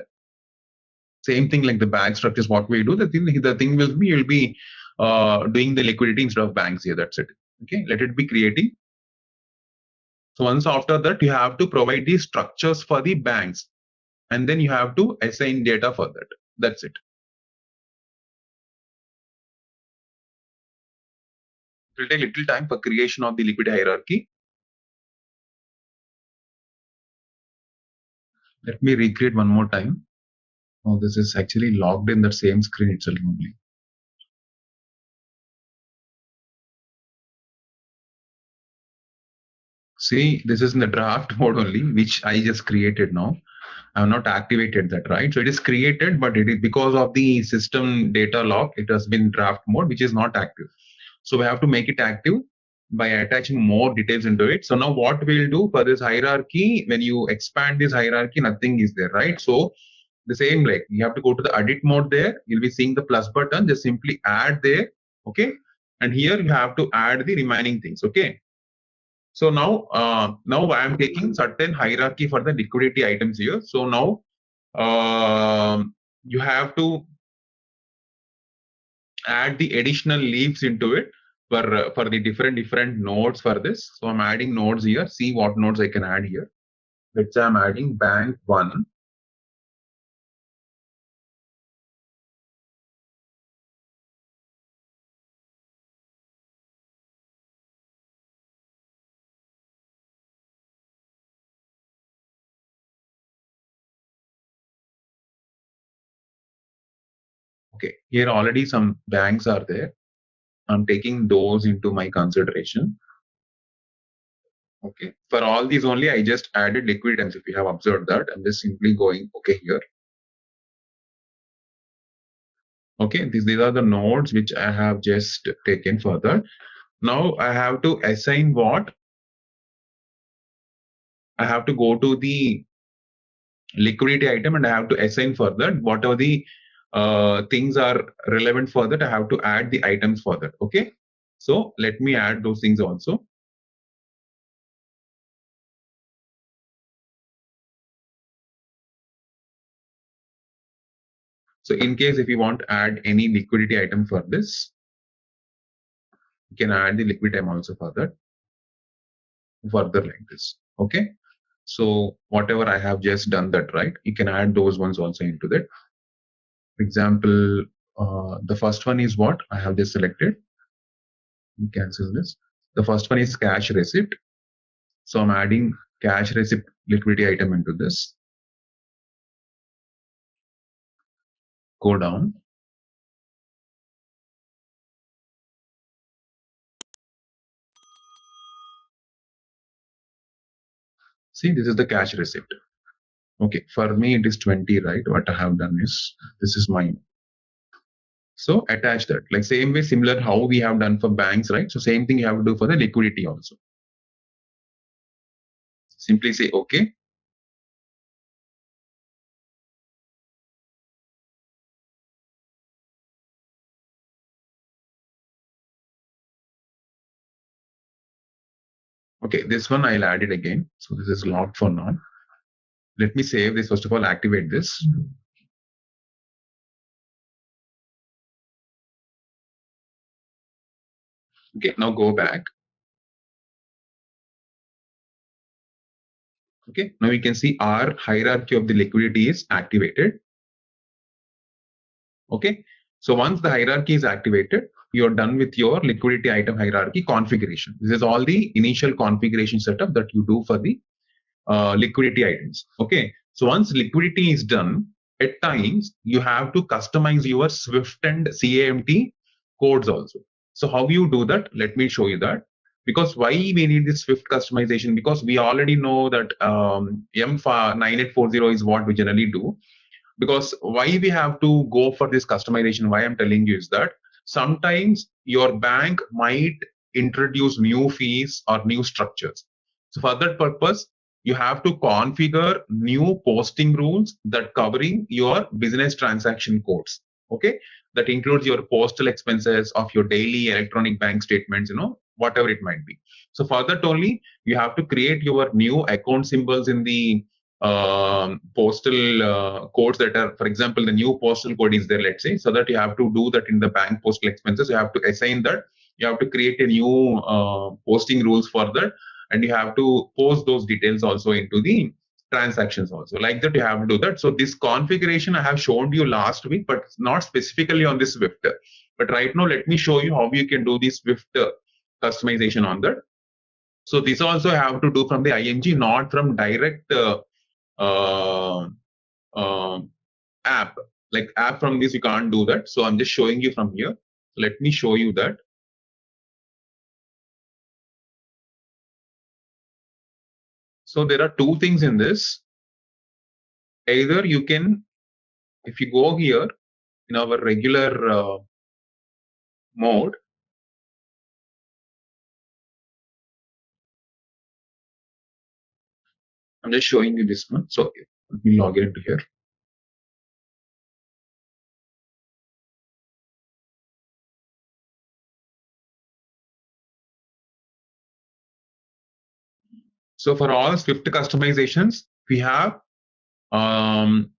Same thing like the bank structures, what we do, the thing will be, you'll be doing the liquidity instead of banks here. That's it. Okay, let it be creating. So once after that, you have to provide the structures for the banks, and then you have to assign data for that. That's it. It will take little time for creation of the liquidity hierarchy. Let me recreate one more time. Oh, this is actually logged in the same screen itself only. See, this is in the draft mode only, which I just created now. I have not activated that, right? So it is created, but it is because of the system data lock, it has been draft mode, which is not active. So we have to make it active by attaching more details into it. So now what we'll do for this hierarchy, when you expand this hierarchy, nothing is there, right? So the same, like you have to go to the edit mode there. You'll be seeing the plus button, just simply add there. Okay. And here you have to add the remaining things. Okay. So now I am taking certain hierarchy for the liquidity items here. So now you have to add the additional leaves into it for the different nodes for this. So I'm adding nodes here. See what nodes I can add here. Let's say I'm adding bank 1. Okay, here already some banks are there. I'm taking those into my consideration. Okay, for all these only I just added liquid items. If you have observed that, I'm just simply going okay here. Okay, these are the nodes which I have just taken further. Now I have to assign what? I have to go to the liquidity item and I have to assign further whatever the things are relevant for that. I have to add the items for that. Okay, so let me add those things also. So in case if you want to add any liquidity item for this, you can add the liquid item also for that further like this. Okay, so whatever I have just done that, right, you can add those ones also into that. For example, the first one is what I have just selected. Cancel this. The first one is cash receipt. So I'm adding cash receipt liquidity item into this. Go down. See, this is the cash receipt. Okay, for me it is 20, right? What I have done is, this is mine. So attach that, like same way, similar how we have done for banks, right? So same thing you have to do for the liquidity also. Simply say okay. Okay, this one I'll add it again. So this is locked for now. Let me save this. First of all, activate this. Okay, now go back. Okay, now you can see our hierarchy of the liquidity is activated. Okay, so once the hierarchy is activated, you're done with your liquidity item hierarchy configuration. This is all the initial configuration setup that you do for the liquidity items. Okay, so once liquidity is done, at times you have to customize your Swift and CAMT codes also. So how you do that? Let me show you that. Because why we need this Swift customization? Because we already know that M9840 is what we generally do. Because why we have to go for this customization, why I'm telling you is that sometimes your bank might introduce new fees or new structures. So for that purpose, you have to configure new posting rules that covering your business transaction codes. Okay, that includes your postal expenses of your daily electronic bank statements, whatever it might be. So for that only, you have to create your new account symbols in the postal codes that are, for example, the new postal code is there, let's say, so that you have to do that in the bank postal expenses. You have to assign that. You have to create a new posting rules for that, and you have to post those details also into the transactions also. Like that, you have to do that. So this configuration I have shown you last week, but not specifically on this Swift. But right now, let me show you how you can do this Swift customization on that. So this also have to do from the IMG, not from direct uh, uh, app. Like app from this, you can't do that. So I'm just showing you from here. Let me show you that. So there are two things in this. Either you can, if you go here in our regular mode, I'm just showing you this one. So let me log into here. So for all Swift customizations, we have um,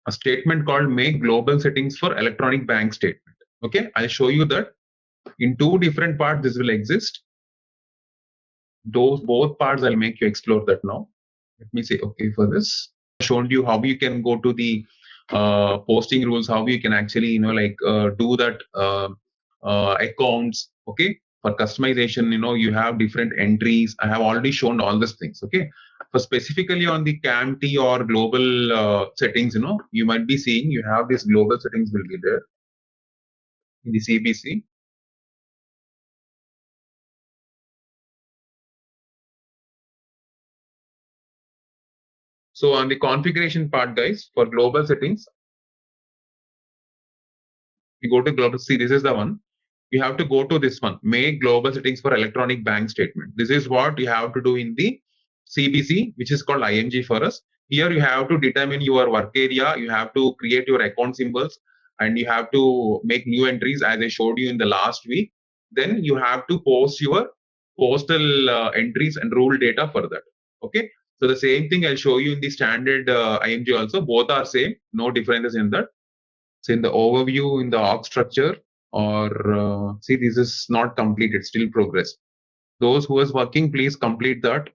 a statement called make global settings for electronic bank statement. Okay, I'll show you that in two different parts this will exist. Those both parts I'll make you explore that now. Let me say okay for this. I showed you how you can go to the posting rules, how you can actually do that accounts. Okay, for customization, you have different entries. I have already shown all these things. Okay, for specifically on the CAMT or global settings, you might be seeing you have these global settings will be there in the CBC. So on the configuration part, guys, for global settings, you go to global. See, this is the one. You have to go to this one, make global settings for electronic bank statement. This is what you have to do in the CBC, which is called IMG for us. Here you have to determine your work area. You have to create your account symbols, and you have to make new entries as I showed you in the last week. Then you have to post your postal entries and rule data for that. Okay. So the same thing I'll show you in the standard IMG also. Both are same, no differences in that. So in the overview in the org structure, or see, this is not completed, still progress. Those who is working, please complete that,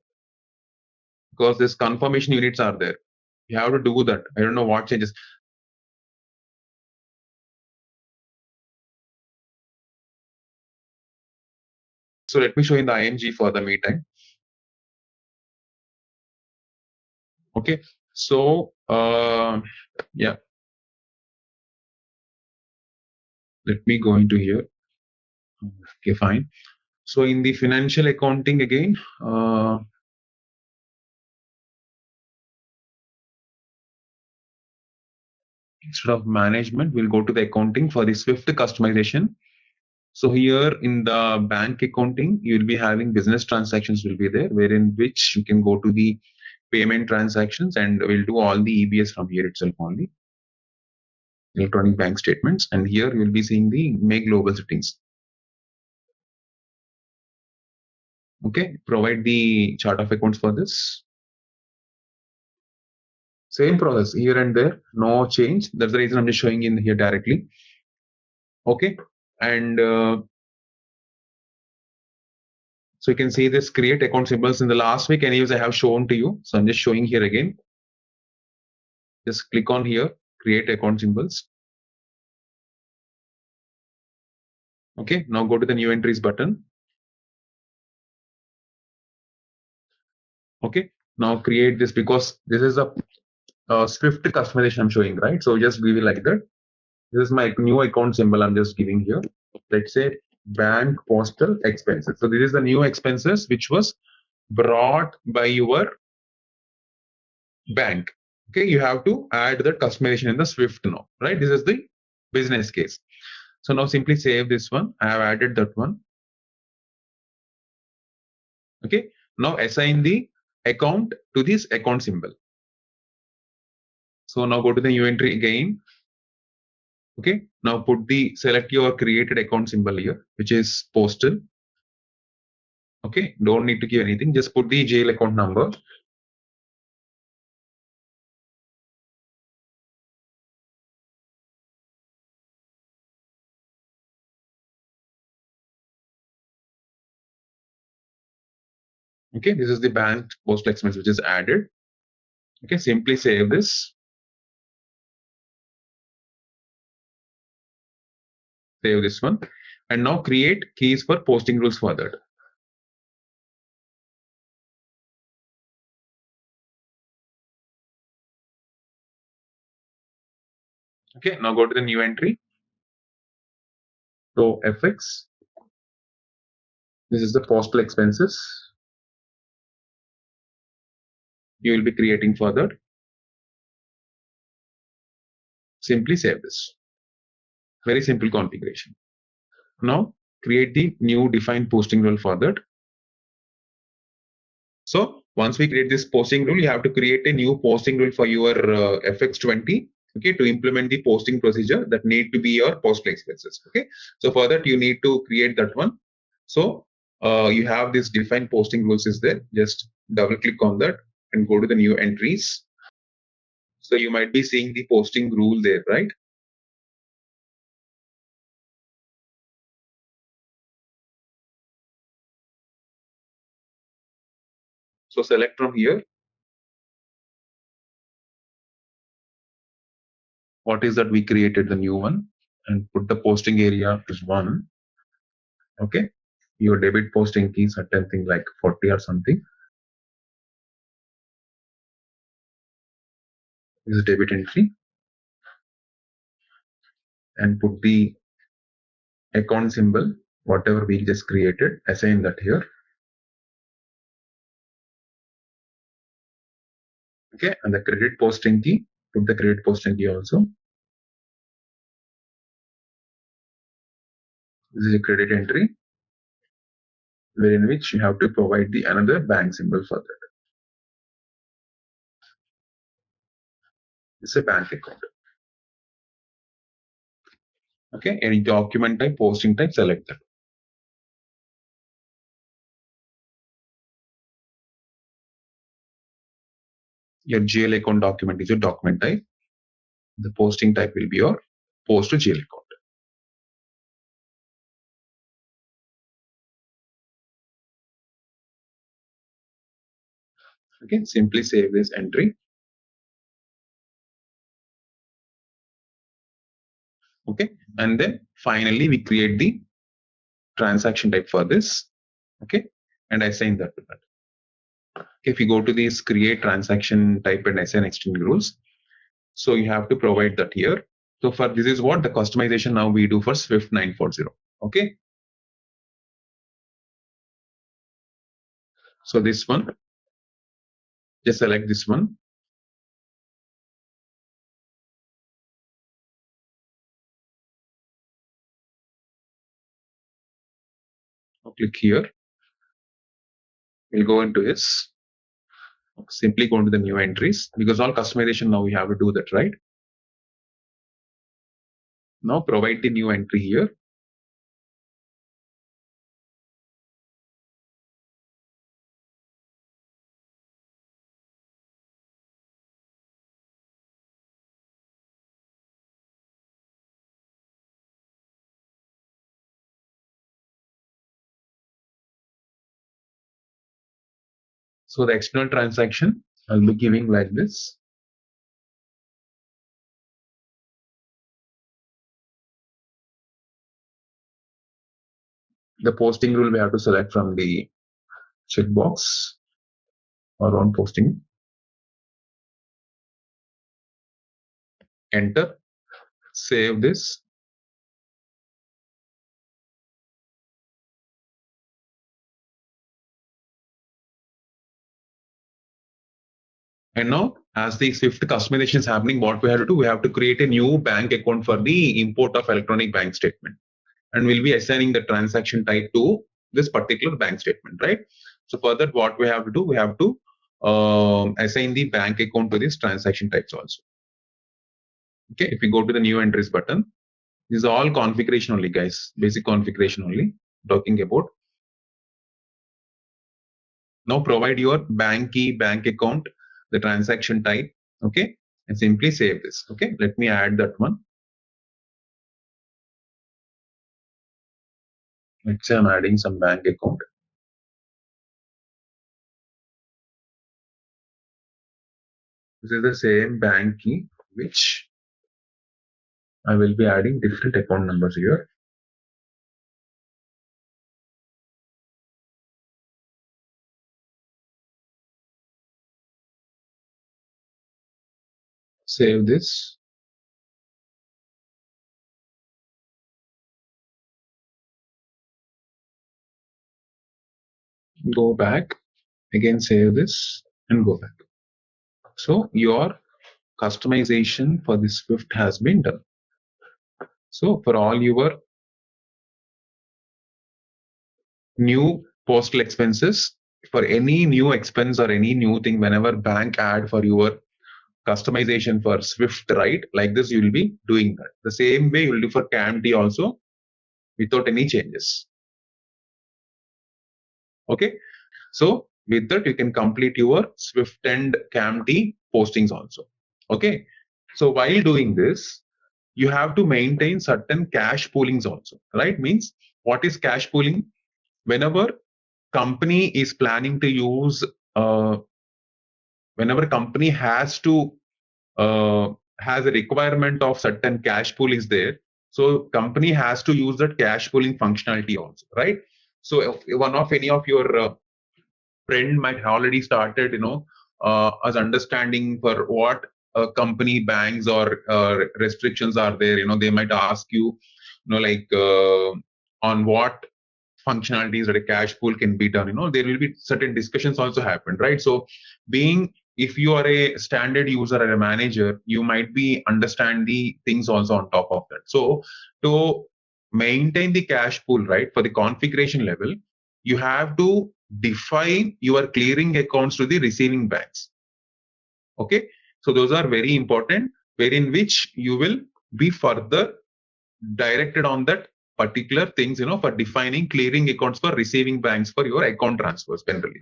because this confirmation units are there. You have to do that. I don't know what changes. So let me show you the IMG for the meantime. Okay. So yeah, let me go into here. Okay, fine. So in the financial accounting again, Instead of management, we'll go to the accounting for the Swift customization. So here in the bank accounting, you'll be having business transactions will be there, wherein which you can go to the payment transactions and we'll do all the EBS from here itself only, electronic bank statements. And here you'll be seeing the make global settings. Okay, provide the chart of accounts for this. Same process here and there, no change. That's the reason I'm just showing in here directly. Okay, and so you can see this create account symbols in the last week anyways I have shown to you. So I'm just showing here again. Just click on here, create account symbols. Okay, now go to the new entries button. Okay, now create this because this is a Swift customization I'm showing, right? So just leave it like that. This is my new account symbol I'm just giving here. Let's say bank postal expenses. So this is the new expenses which was brought by your bank. Okay, you have to add the customization in the Swift now, right? This is the business case. So now simply save this one. I have added that one. Okay, now assign the account to this account symbol. So now go to the new entry again. Okay, now put the select your created account symbol here, which is postal. Okay, don't need to give anything, just put the jail account number. Okay, this is the bank postal expense which is added. Okay, simply save this. Save this one. And now create keys for posting rules for that. Okay, now go to the new entry. So FX. This is the postal expenses. You will be creating further. Simply save this. Very simple configuration. Now create the new defined posting rule for that. So once we create this posting rule, you have to create a new posting rule for your FX20. Okay, to implement the posting procedure that need to be your postal expenses. Okay, so for that you need to create that one. So you have this defined posting rules is there. Just double click on that and go to the new entries. So you might be seeing the posting rule there, right? So select from here. What is that we created the new one and put the posting area is 1. Okay, your debit posting key certain thing like 40 or something. This is debit entry and put the account symbol whatever we just created, assign that here. Okay, and the credit posting key, put the credit posting key also. This is a credit entry wherein which you have to provide the another bank symbol for that. It's a bank account. Okay, any document type, posting type, select that. Your GL account document is your document type. The posting type will be your post to GL account. Okay, simply save this entry. Okay, and then finally we create the transaction type for this. Okay, and assign that to that. If you go to this create transaction type and assign extended rules, so you have to provide that here. So for this is what the customization now we do for Swift 940. Okay, so this one, just select this one. Now click here. We'll go into this. Simply go into the new entries because all customization now we have to do that, right? Now provide the new entry here. So the external transaction I'll be giving like this. The posting rule we have to select from the checkbox or on posting. Enter. Save this. And now, as the Swift customization is happening, what we have to do, we have to create a new bank account for the import of electronic bank statement. And we'll be assigning the transaction type to this particular bank statement, right? So for that, what we have to do, we have to assign the bank account to this transaction types also. Okay, if we go to the new entries button, this is all configuration only, guys. Basic configuration only. Talking about. Now provide your bank key, bank account, the transaction type. Okay, and simply save this. Okay, let me add that one. Let's say I'm adding some bank account. This is the same bank key, which I will be adding different account numbers here. Save this. Go back. Again, save this and go back. So your customization for this Swift has been done. So for all your new postal expenses, for any new expense or any new thing, whenever bank add for your customization for Swift, right? Like this, you will be doing that. The same way you will do for CAMT also without any changes. Okay. So with that, you can complete your Swift and CAMT postings also. Okay. So while doing this, you have to maintain certain cache poolings also, right? Means what is cache pooling? Whenever company is planning to use, whenever company has to has a requirement of certain cache pool is there, so company has to use that cache pooling functionality also, right? So if one of any of your friend might already started, as understanding for what company banks or restrictions are there. They might ask you, like on what functionalities that a cache pool can be done. There will be certain discussions also happen, right? So being if you are a standard user or a manager, you might be understand the things also on top of that. So to maintain the cache pool, right, for the configuration level, you have to define your clearing accounts to the receiving banks. Okay, so those are very important, wherein which you will be further directed on that particular things, for defining clearing accounts for receiving banks for your account transfers generally.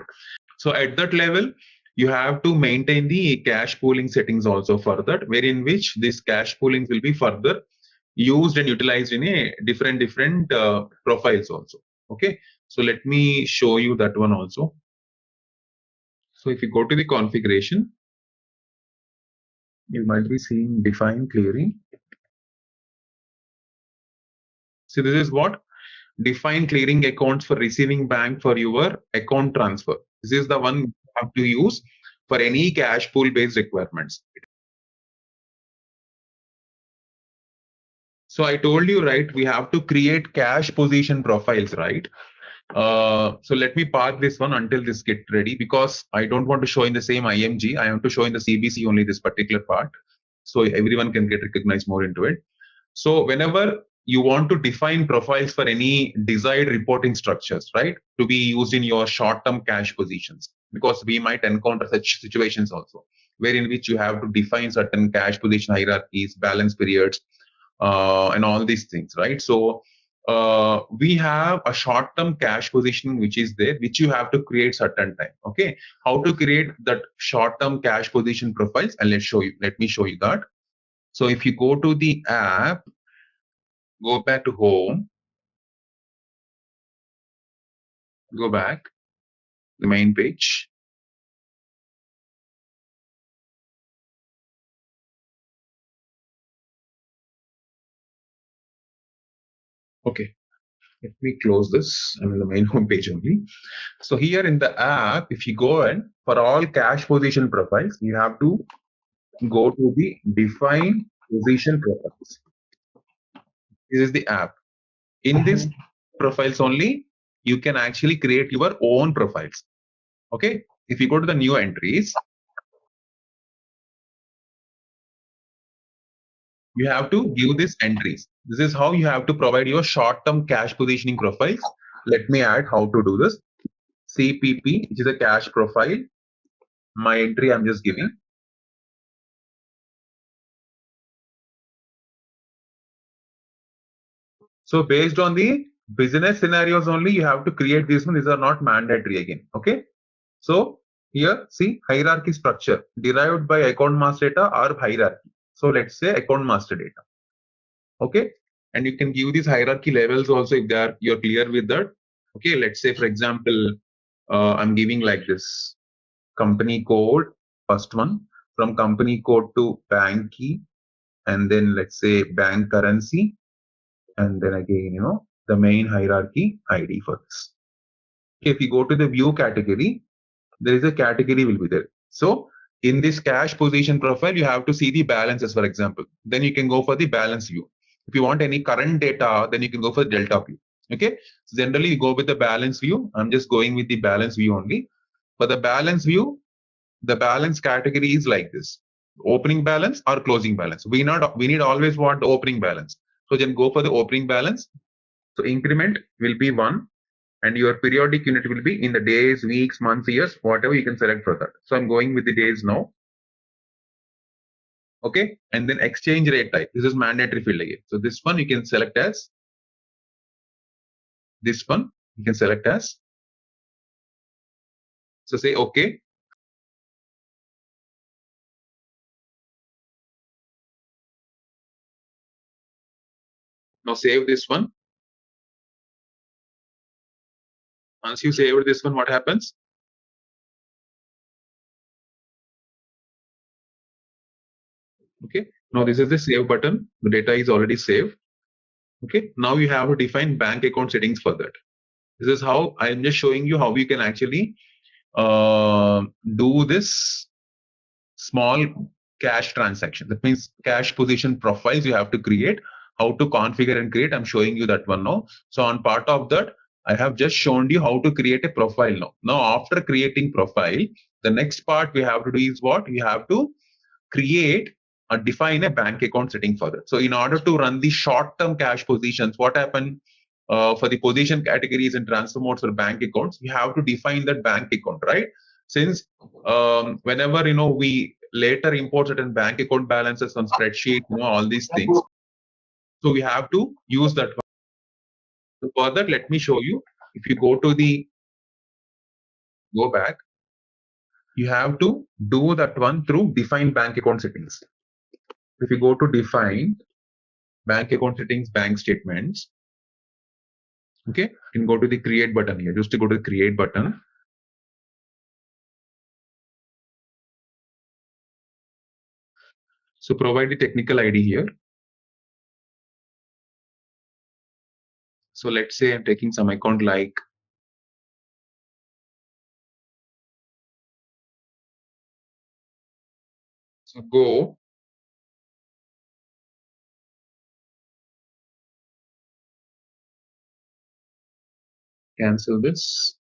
So at that level, you have to maintain the cache pooling settings also for that, wherein which this cache poolings will be further used and utilized in a different profiles also. Okay, so let me show you that one also. So if you go to the configuration, you might be seeing define clearing. So this is what define clearing accounts for receiving bank for your account transfer. This is the one you have to use for any cache pool based requirements. So I told you, right, we have to create cache position profiles, right? So let me park this one until this get ready, because I don't want to show in the same IMG. I want to show in the CBC only this particular part, so everyone can get recognized more into it. So whenever you want to define profiles for any desired reporting structures, right? To be used in your short-term cash positions, because we might encounter such situations also, where in which you have to define certain cash position hierarchies, balance periods, and all these things, right? So we have a short-term cash position which is there, which you have to create certain time. Okay, how to create that short-term cash position profiles? And let me show you that. So if you go to the app, go back to home, go back the main page. Okay, let me close this. I'm in the main home page only. So here in the app, if you go in for all cash position profiles, you have to go to the define position profiles. This is the app. In this profiles only, you can actually create your own profiles. Okay, if you go to the new entries, you have to give these entries. This is how you have to provide your short-term cash positioning profiles. Let me add how to do this. CPP, which is a cash profile. My entry I'm just giving. So based on the business scenarios only, you have to create these. These are not mandatory again. Okay. So here, see hierarchy structure derived by account master data or hierarchy. So let's say account master data. Okay. And you can give these hierarchy levels also if you're clear with that. Okay. Let's say, for example, I'm giving like this company code, first one, from company code to bank key, and then let's say bank currency, and then again, the main hierarchy ID for this. Okay, if you go to the view category, there is a category will be there. So in this cash position profile, you have to see the balances, for example. Then you can go for the balance view. If you want any current data, then you can go for delta view. Okay, so generally you go with the balance view. I'm just going with the balance view only. For the balance view, the balance category is like this: opening balance or closing balance. We need always want the opening balance. So then go for the opening balance. So increment will be 1, and your periodic unit will be in the days, weeks, months, years, whatever you can select for that. So I'm going with the days now. Okay, and then exchange rate type. This is mandatory field again. So this one you can select as this one. You can select as. So say okay. Now save this one. Once you save this one, what happens? Okay. Now this is the save button. The data is already saved. Okay. Now you have to define bank account settings for that. This is how I'm just showing you how you can actually do this small cash transaction. That means cash position profiles you have to create. How to configure and create, I'm showing you that one now. So on part of that, I have just shown you how to create a profile now. Now after creating profile, the next part we have to do is what? We have to create or define a bank account setting for that. So in order to run the short-term cash positions, what happened for the position categories and transfer modes for bank accounts, we have to define that bank account, right? Since whenever we later import certain bank account balances on spreadsheet, all these things. So we have to use that one. So for that, let me show you. If you go back, you have to do that one through define bank account settings. If you go to define bank account settings, bank statements, okay, you can go to the create button here. Just to go to the create button. So provide the technical ID here. So let's say I'm taking some account like so go cancel this.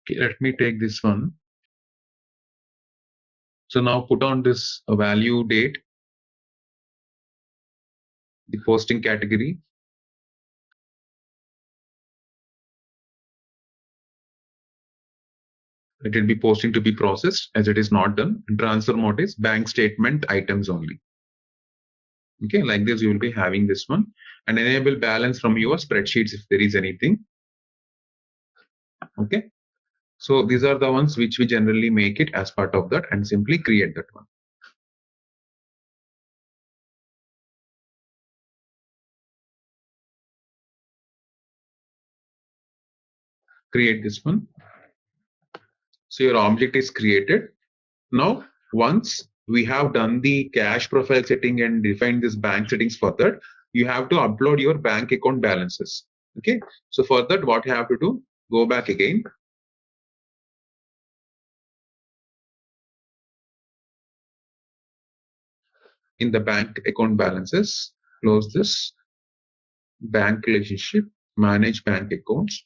Okay, let me take this one. So now put on this value date, the posting category. It will be posting to be processed as it is not done. And transfer mode is bank statement items only. Okay, like this you will be having this one, and enable balance from your spreadsheets if there is anything. Okay, so these are the ones which we generally make it as part of that, and simply create that one. Create this one. So your object is created. Now, once we have done the cash profile setting and defined this bank settings for that, you have to upload your bank account balances. Okay, so for that, what you have to do, go back again. In the bank account balances, close this, bank relationship, manage bank accounts.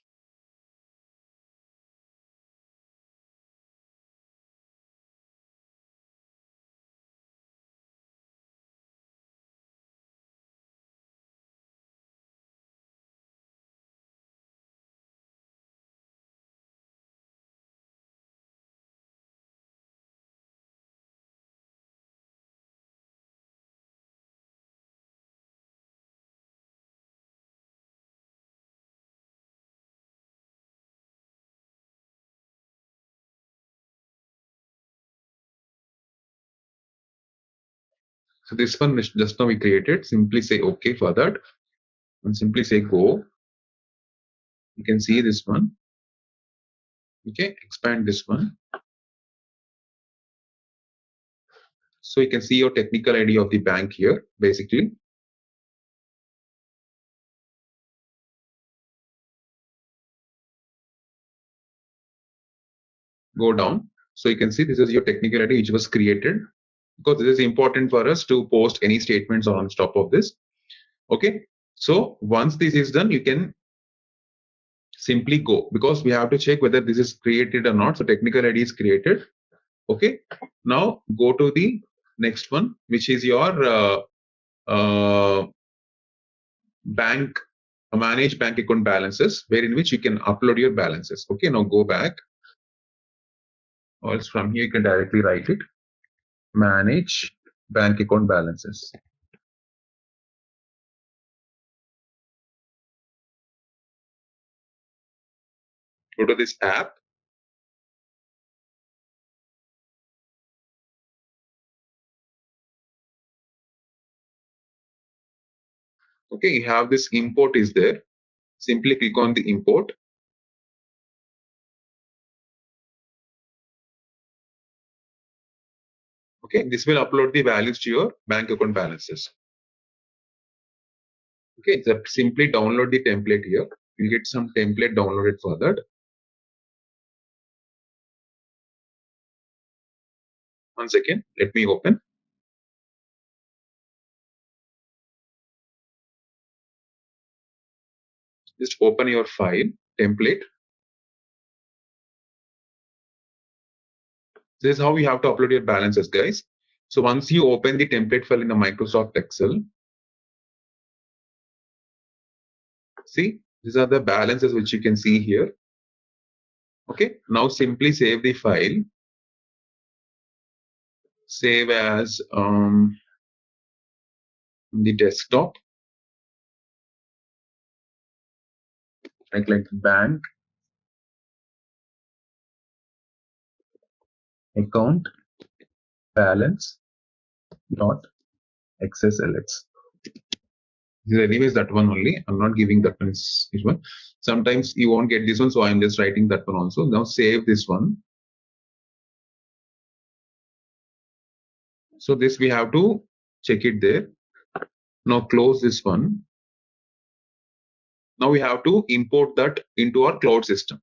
So this one just now we created. Simply say OK for that, and simply say go. You can see this one. Okay, expand this one. So you can see your technical ID of the bank here, basically. Go down. So you can see this is your technical ID which was created, because this is important for us to post any statements on top of this. Okay, so once this is done, you can simply go, because we have to check whether this is created or not. So technical ID is created. Okay, now go to the next one, which is your bank manage bank account balances, where in which you can upload your balances. Okay, now go back, or else from here you can directly write it, manage bank account balances. Go to this app. Okay, you have this import is there. Simply click on the import. Okay, this will upload the values to your bank account balances. Okay, so simply download the template here. You'll get some template downloaded for that. One second, let me open. Just open your file, template. This is how you have to upload your balances, guys. So once you open the template file in the Microsoft Excel, see, these are the balances which you can see here. Okay, now simply save the file. Save as the desktop, like bank account balance dot XSLX. Anyways, that one only. I'm not giving that one. This one. Sometimes you won't get this one, so I'm just writing that one also. Now save this one. So this we have to check it there. Now close this one. Now we have to import that into our cloud system.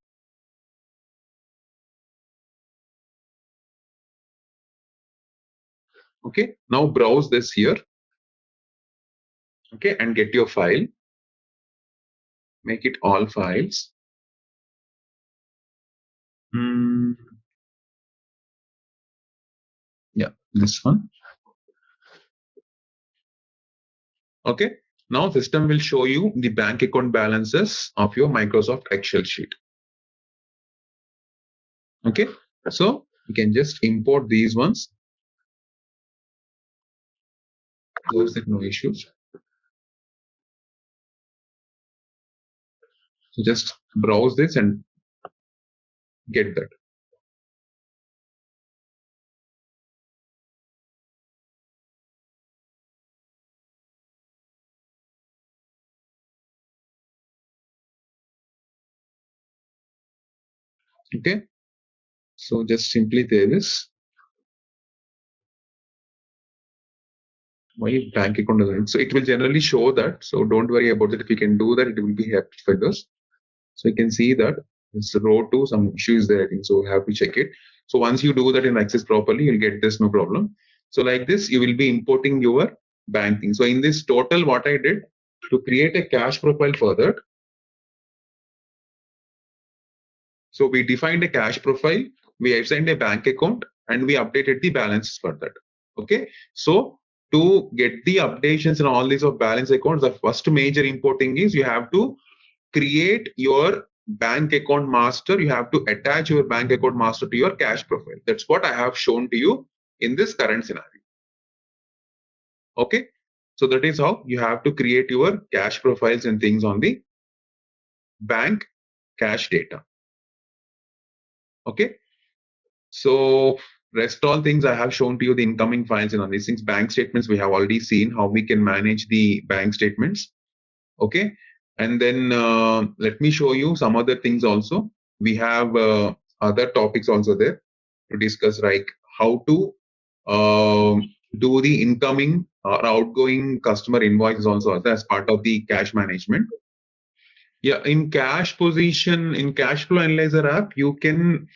Okay. Now browse this here. Okay, and get your file. Make it all files. Yeah, this one. Okay. Now system will show you the bank account balances of your Microsoft Excel sheet. Okay. So you can just import these ones. Close it, no issues. So just browse this and get that. Okay. So just simply there is my bank account doesn't. So it will generally show that. So don't worry about it. If you can do that, it will be happy for us. So you can see that this row 2, some issue is there, I think. So we have to check it. So once you do that in Access properly, you'll get this, no problem. So like this, you will be importing your banking. So in this total, what I did to create a cash profile for that. So we defined a cash profile, we assigned a bank account, and we updated the balances for that. Okay. So to get the updations and all these of balance accounts, the first major importing is you have to create your bank account master. You have to attach your bank account master to your cash profile. That's what I have shown to you in this current scenario. Okay. So that is how you have to create your cash profiles and things on the bank cash data. Okay. So rest all things I have shown to you the incoming files and all these things. Bank statements we have already seen how we can manage the bank statements. Okay. And then let me show you some other things also. We have other topics also there to discuss, like how to do the incoming or outgoing customer invoices also as part of the cash management. Yeah, in cash position, in cash flow analyzer app, you can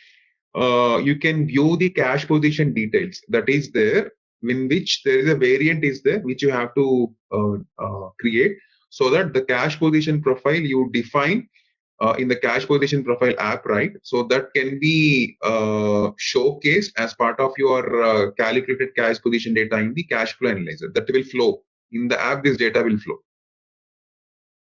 view the cash position details that is there, in which there is a variant is there which you have to create, so that the cash position profile you define in the cash position profile app, right? So that can be showcased as part of your calculated cash position data in the cash flow analyzer. That will flow in the app. This data will flow.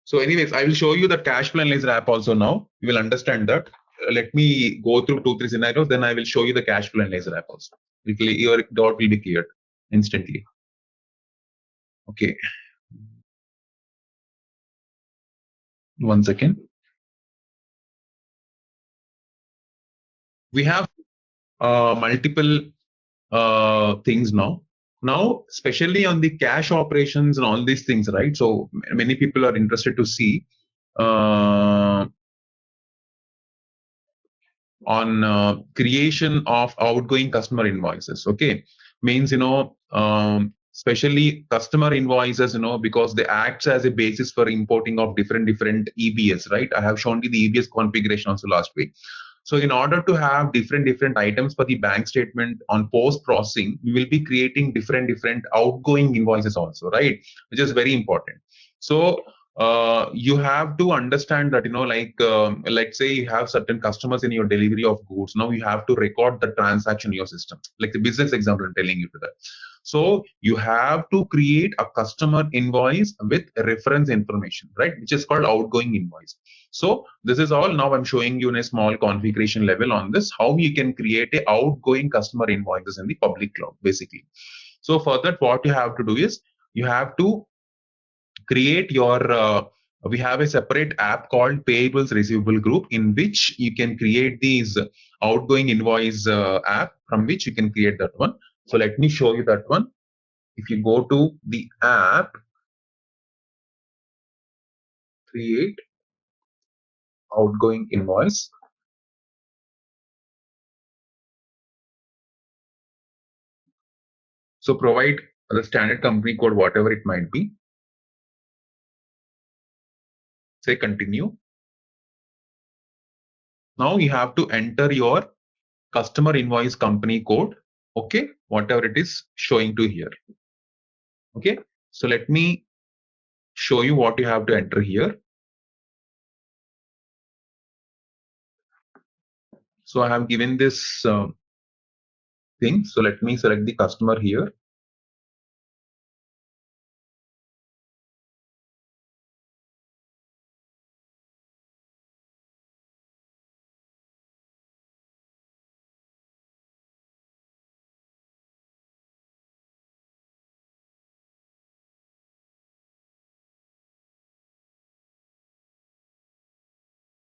So anyways, I will show you the cash flow analyzer app also now. You will understand that. Let me go through 2-3 scenarios, then I will show you the cash flow analyzer app also. Your doubt will be cleared instantly. Okay. 1 second. We have multiple things now. Now, especially on the cash operations and all these things, right? So many people are interested to see on creation of outgoing customer invoices. Okay, means especially customer invoices, because they act as a basis for importing of different EBS, right? I have shown you the EBS configuration also last week. So in order to have different items for the bank statement on post processing, we will be creating different outgoing invoices also, right? Which is very important. So you have to understand that, let's say you have certain customers in your delivery of goods. Now you have to record the transaction in your system, like the business example I'm telling you to that. So you have to create a customer invoice with reference information, right? Which is called outgoing invoice. So this is all now I'm showing you in a small configuration level on this, how you can create a outgoing customer invoices in the public cloud, basically. So for that, what you have to do is you have to create your we have a separate app called payables receivable group, in which you can create these outgoing invoice app, from which you can create that one. So let me show you that one. If you go to the app, create outgoing invoice. So provide the standard company code, whatever it might be. Say continue. Now you have to enter your customer invoice company code. Okay, whatever it is showing to here. Okay, so let me show you what you have to enter here. So I have given this thing. So let me select the customer here.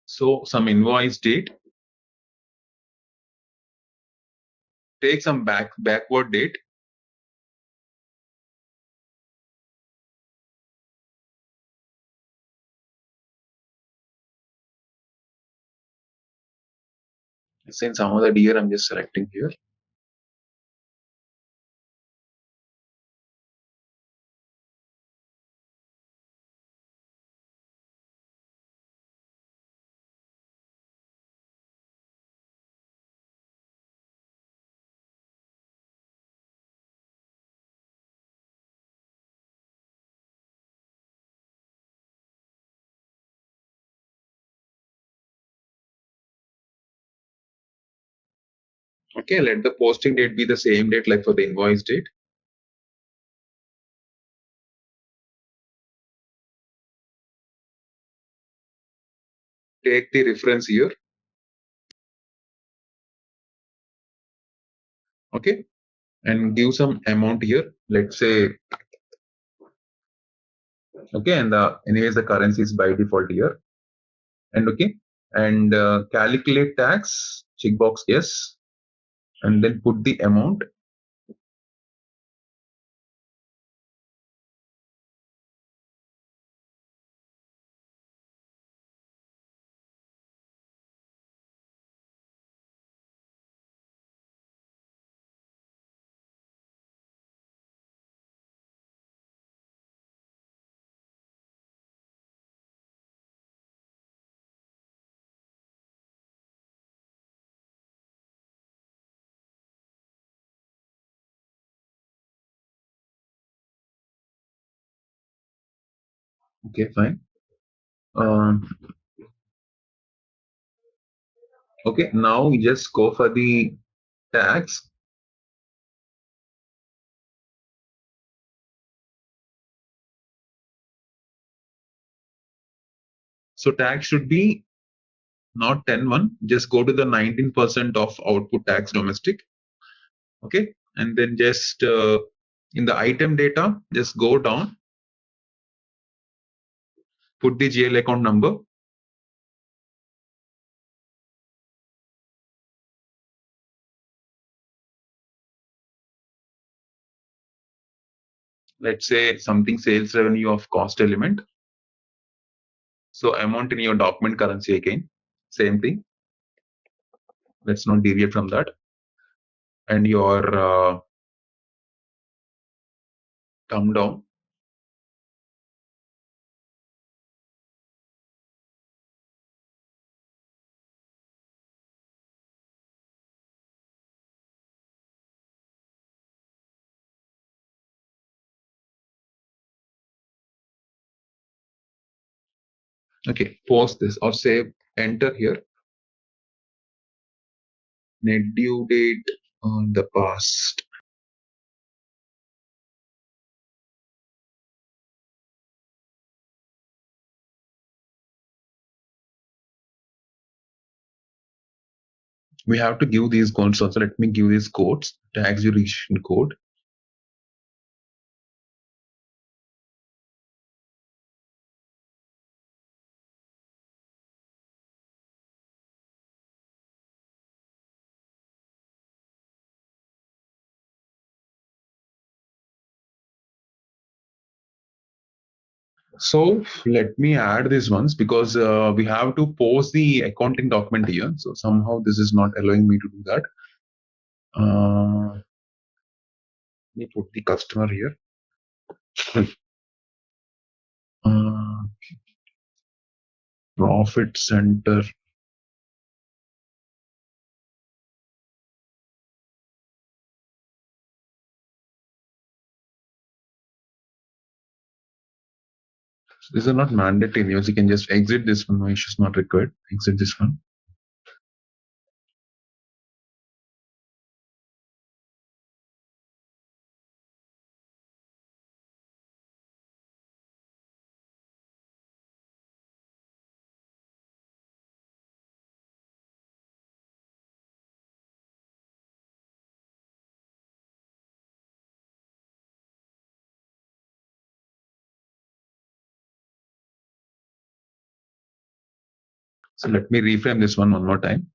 So some invoice date, take some backward date. Since some other year, I'm just selecting here. Okay, let the posting date be the same date like for the invoice date. Take the reference year. Okay, and give some amount here. Let's say, okay, and anyways the currency is by default here. And okay, and calculate tax, checkbox yes, and then put the amount. Okay, fine. Okay, now we just go for the tax. So tax should be not 10-1, just go to the 19% of output tax domestic. Okay, and then just in the item data, just go down, put the GL account number. Let's say something sales revenue of cost element. So amount in your document currency again, same thing. Let's not deviate from that. And your come down. Okay, pause this or say enter here. Net due date on the past. We have to give these codes also. Let me give these codes, tax jurisdiction code. So let me add these ones because we have to post the accounting document here. So somehow this is not allowing me to do that. Let me put the customer here. Uh, Profit center. So these are not mandatory news. You can just exit this one. No issues not required. Exit this one. So let me reframe this one more time.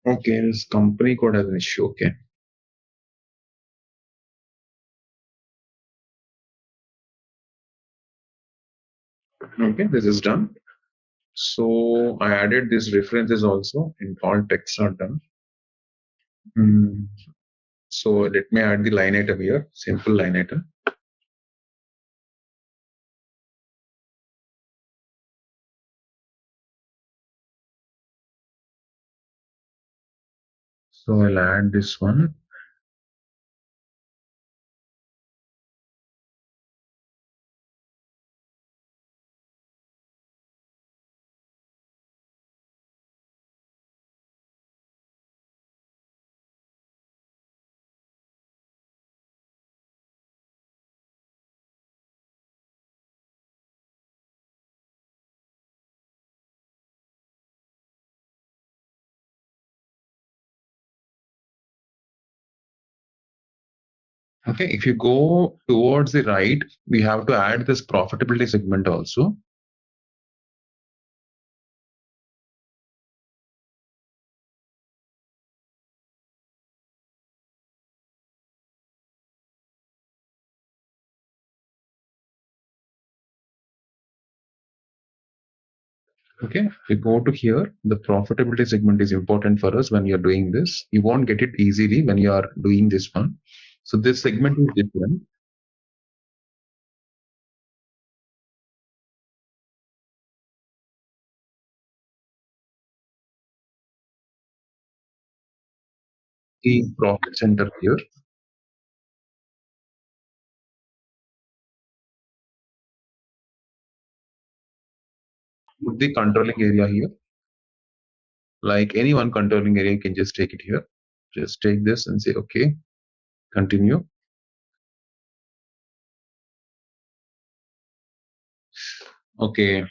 Okay, this company code has an issue. Okay. Okay, this is done. So I added these references also in all texts are done. So let me add the line item here, simple line item. So I'll add this one. Okay, if you go towards the right, we have to add this profitability segment also. Okay, if you go to here, the profitability segment is important for us when you're doing this. You won't get it easily when you are doing this one. So this segment is different. The profit center here. Put the controlling area here. Like any one controlling area, you can just take it here. Just take this and say, okay, continue. Okay.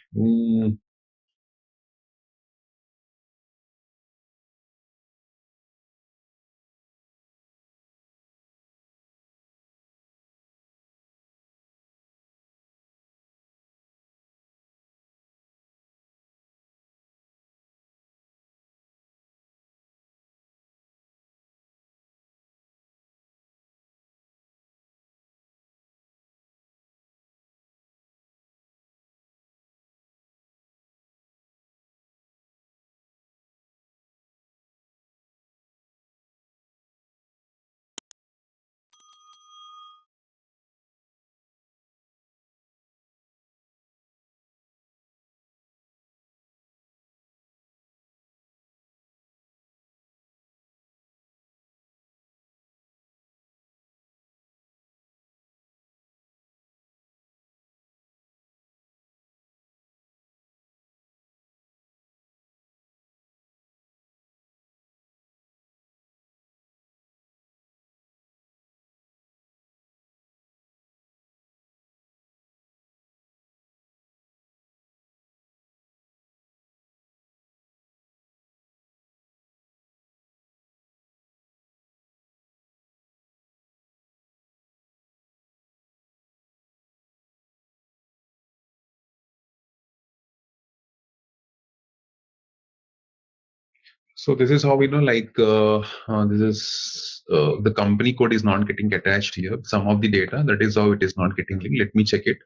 So this is how we know, like this is the company code is not getting attached here. Some of the data, that is how it is not getting linked. Let me check it.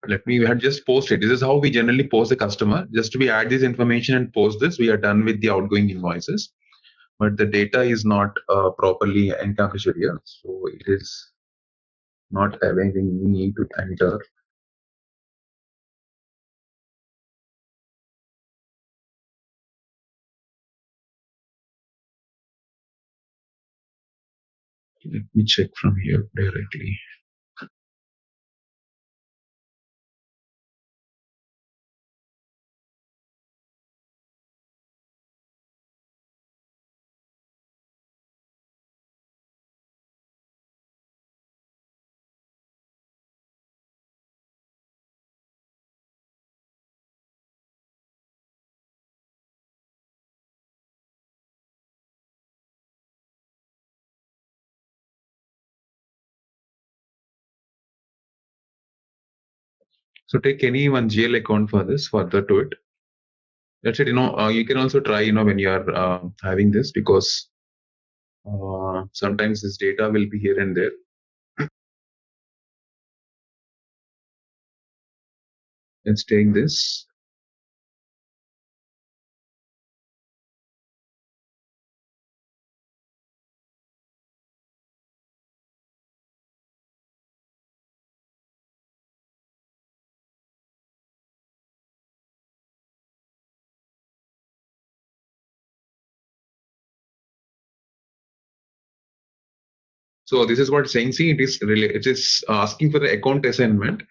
Let me, we had just posted. This is how we generally post the customer. Just we add this information and post this. We are done with the outgoing invoices, but the data is not properly encapsulated here. So it is not anything we need to enter. Let me check from here directly. So take any one GL account for this, further to it. That's it. You can also try, when you are having this, because sometimes this data will be here and there. Let's take this. So this is what it's saying. See, it is asking for the account assignment,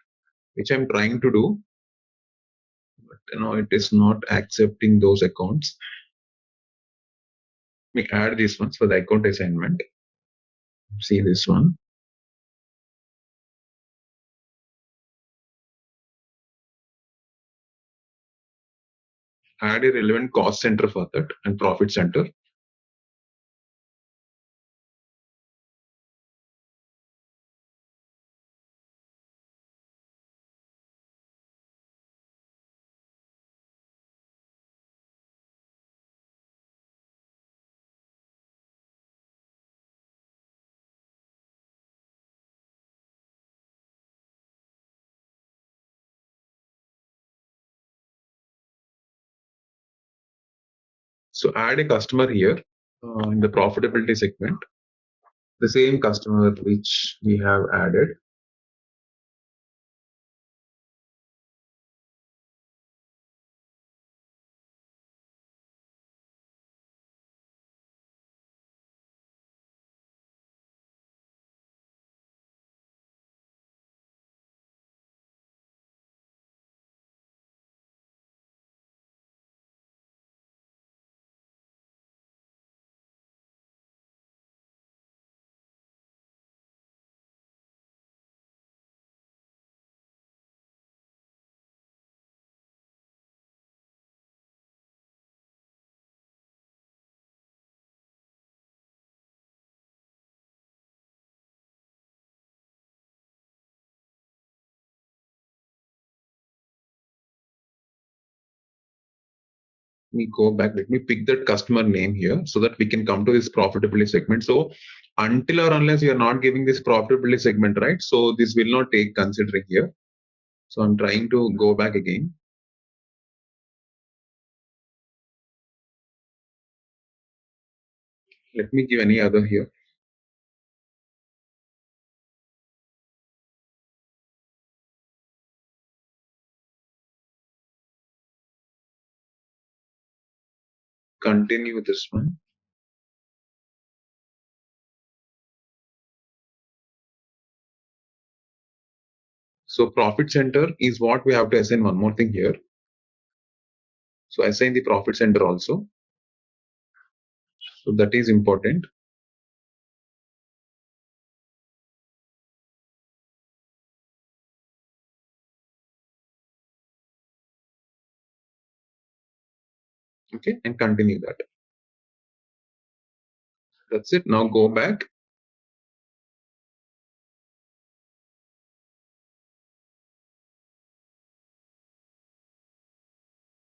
which I'm trying to do, but it is not accepting those accounts. We add these ones for the account assignment. See this one. Add a relevant cost center for that and profit center. So add a customer here in the profitability segment, the same customer which we have added. Let me go back. Let me pick that customer name here so that we can come to this profitability segment. So until or unless you are not giving this profitability segment, right? So this will not take considering here. So I'm trying to go back again. Let me give any other here. Continue with this one. So profit center is what we have to assign. One more thing here. So assign the profit center also. So that is important. Okay, and continue that. That's it. Now go back.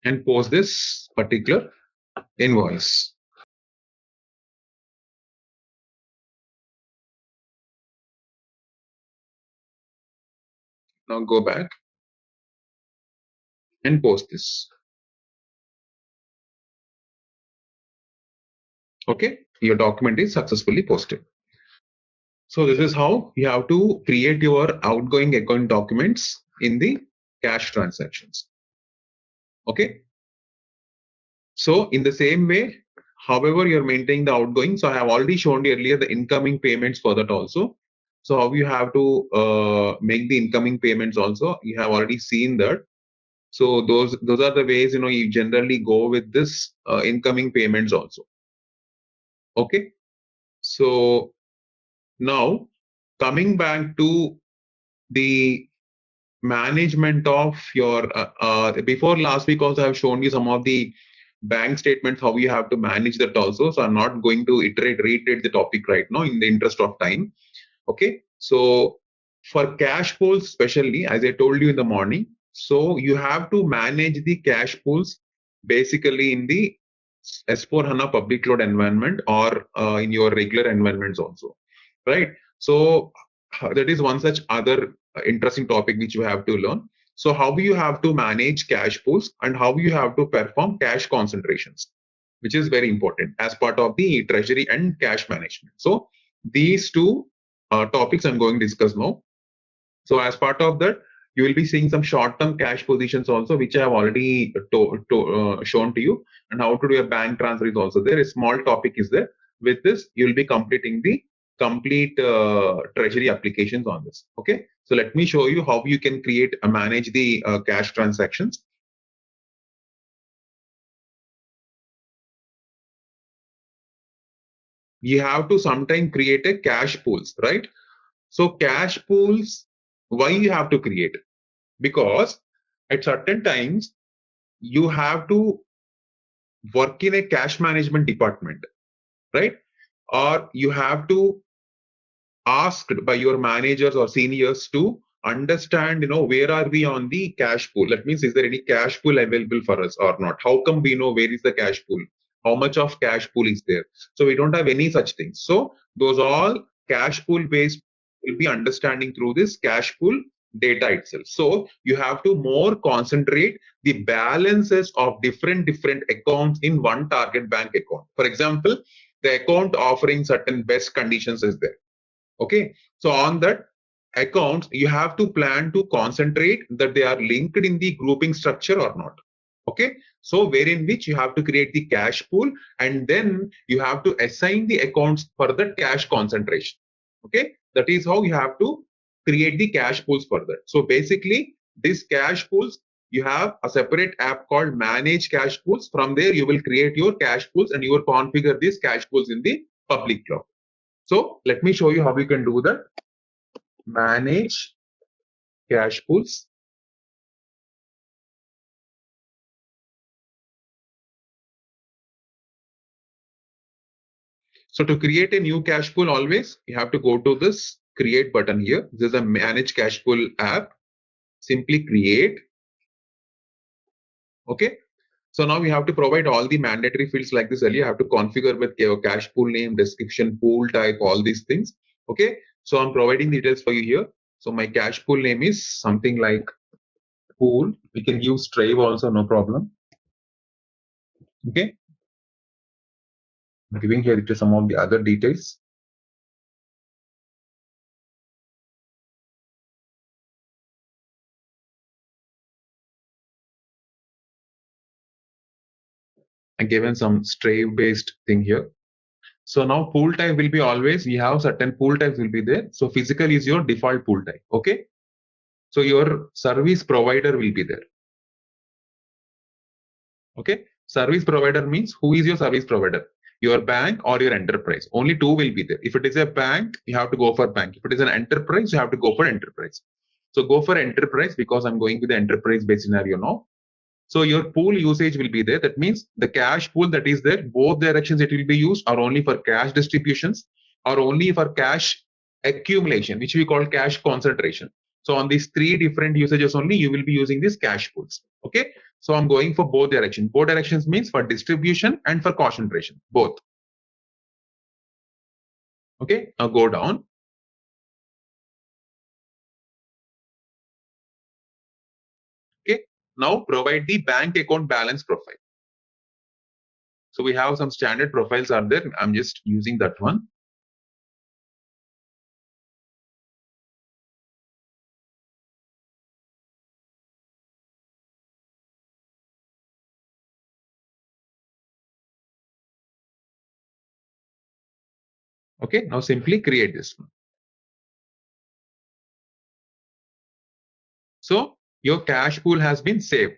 And post this particular invoice. Now go back and post this. Okay, your document is successfully posted. So this is how you have to create your outgoing account documents in the cash transactions. Okay. So in the same way, however you're maintaining the outgoing. So I have already shown you earlier the incoming payments for that also. So how you have to make the incoming payments also. You have already seen that. So those are the ways you generally go with this incoming payments also. Okay. So now coming back to the management of your before last week also I have shown you some of the bank statements how you have to manage that also, so I'm not going to reiterate the topic right now in the interest of time. Okay, so for cash pools especially, as I told you in the morning, so you have to manage the cash pools basically in the S4HANA public cloud environment or in your regular environments also, right? So that is one such other interesting topic which you have to learn. So how you have to manage cash pools and how you have to perform cash concentrations, which is very important as part of the treasury and cash management. So these two topics I'm going to discuss now. So as part of that, you will be seeing some short-term cash positions also, which I have already shown to you, and how to do a bank transfer is also there. A small topic is there. With this, you will be completing the complete treasury applications on this. Okay. So let me show you how you can create manage the cash transactions. You have to sometime create a cash pools, right? So cash pools, why you have to create? Because at certain times you have to work in a cash management department, right? Or you have to asked by your managers or seniors to understand, where are we on the cash pool? That means, is there any cash pool available for us or not? How come we know where is the cash pool? How much of cash pool is there? So we don't have any such things. So those all cash pool based will be understanding through this cash pool data itself. So you have to more concentrate the balances of different accounts in one target bank account. For example, the account offering certain best conditions is there. Okay, so on that accounts, you have to plan to concentrate that they are linked in the grouping structure or not. Okay, so wherein which you have to create the cash pool and then you have to assign the accounts for the cash concentration. Okay, that is how you have to create the cash pools for that. So basically, these cash pools, you have a separate app called Manage Cash Pools. From there, you will create your cash pools and you will configure these cash pools in the public cloud. So let me show you how you can do that. Manage cash pools. So to create a new cash pool, always you have to go to this create button here. This is a manage cash pool app. Simply create. Okay. So now we have to provide all the mandatory fields like this earlier. You have to configure with your cash pool name, description, pool type, all these things. Okay. So I'm providing details for you here. So my cash pool name is something like pool. We can use Strive also, no problem. Okay. I'm giving here to some of the other details. And given some Strive based thing here. So now pool type will be always, we have certain pool types will be there. So physical is your default pool type. Okay. So your service provider will be there. Okay. Service provider means who is your service provider? Your bank or your enterprise. Only two will be there. If it is a bank, you have to go for bank. If it is an enterprise, you have to go for enterprise. So go for enterprise because I'm going with the enterprise based scenario now. So your pool usage will be there. That means the cash pool that is there, both directions it will be used are only for cash distributions or only for cash accumulation, which we call cash concentration. So on these three different usages only, you will be using these cash pools. Okay. So I'm going for both directions. Both directions means for distribution and for concentration, both. Okay. Now go down. now provide the bank account balance profile. So we have some standard profiles are there. I'm just using that one. Okay, now simply create this one. So your cash pool has been saved.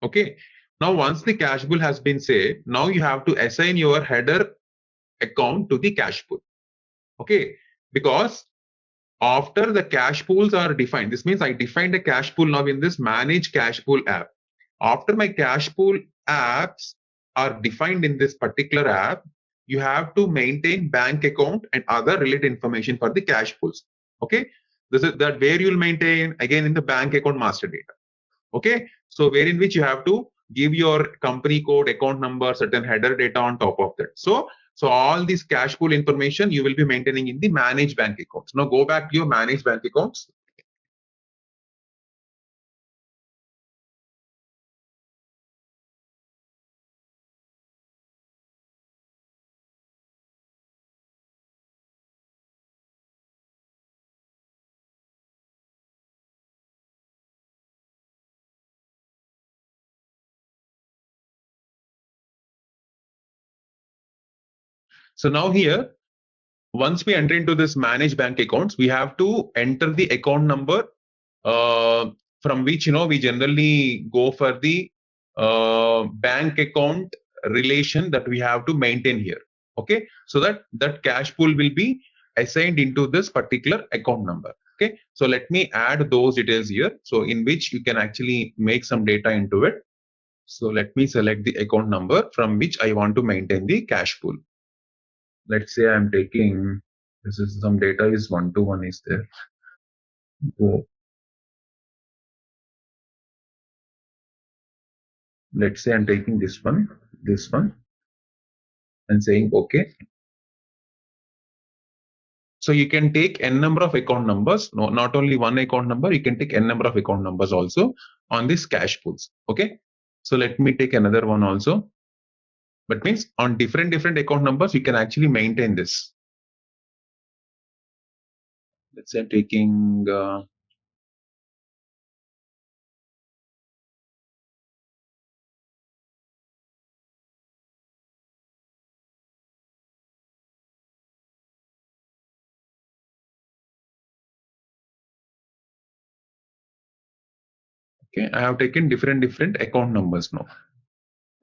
Okay. Now once the cash pool has been saved, now you have to assign your header account to the cash pool. Okay. Because after the cash pools are defined, this means I defined a cash pool now in this manage cash pool app. After my cash pool apps are defined in this particular app, you have to maintain bank account and other related information for the cash pools. Okay. This is that where you'll maintain again in the bank account master data. Okay. So where in which you have to give your company code, account number, certain header data on top of that. So all this cash pool information you will be maintaining in the manage bank accounts. Now go back to your manage bank accounts. So now here, once we enter into this manage bank accounts, we have to enter the account number from which we generally go for the bank account relation that we have to maintain here. Okay, so that cash pool will be assigned into this particular account number. Okay, so let me add those details here, so in which you can actually make some data into it. So let me select the account number from which I want to maintain the cash pool. Let's say I'm taking, this is some data is 1 to 1 is there. So let's say I'm taking this one, and saying okay. So you can take n number of account numbers, no, not only one account number, you can take n number of account numbers also on this cash pools. Okay. So let me take another one also. But means on different account numbers, you can actually maintain this. Let's say I'm taking okay, I have taken different account numbers now.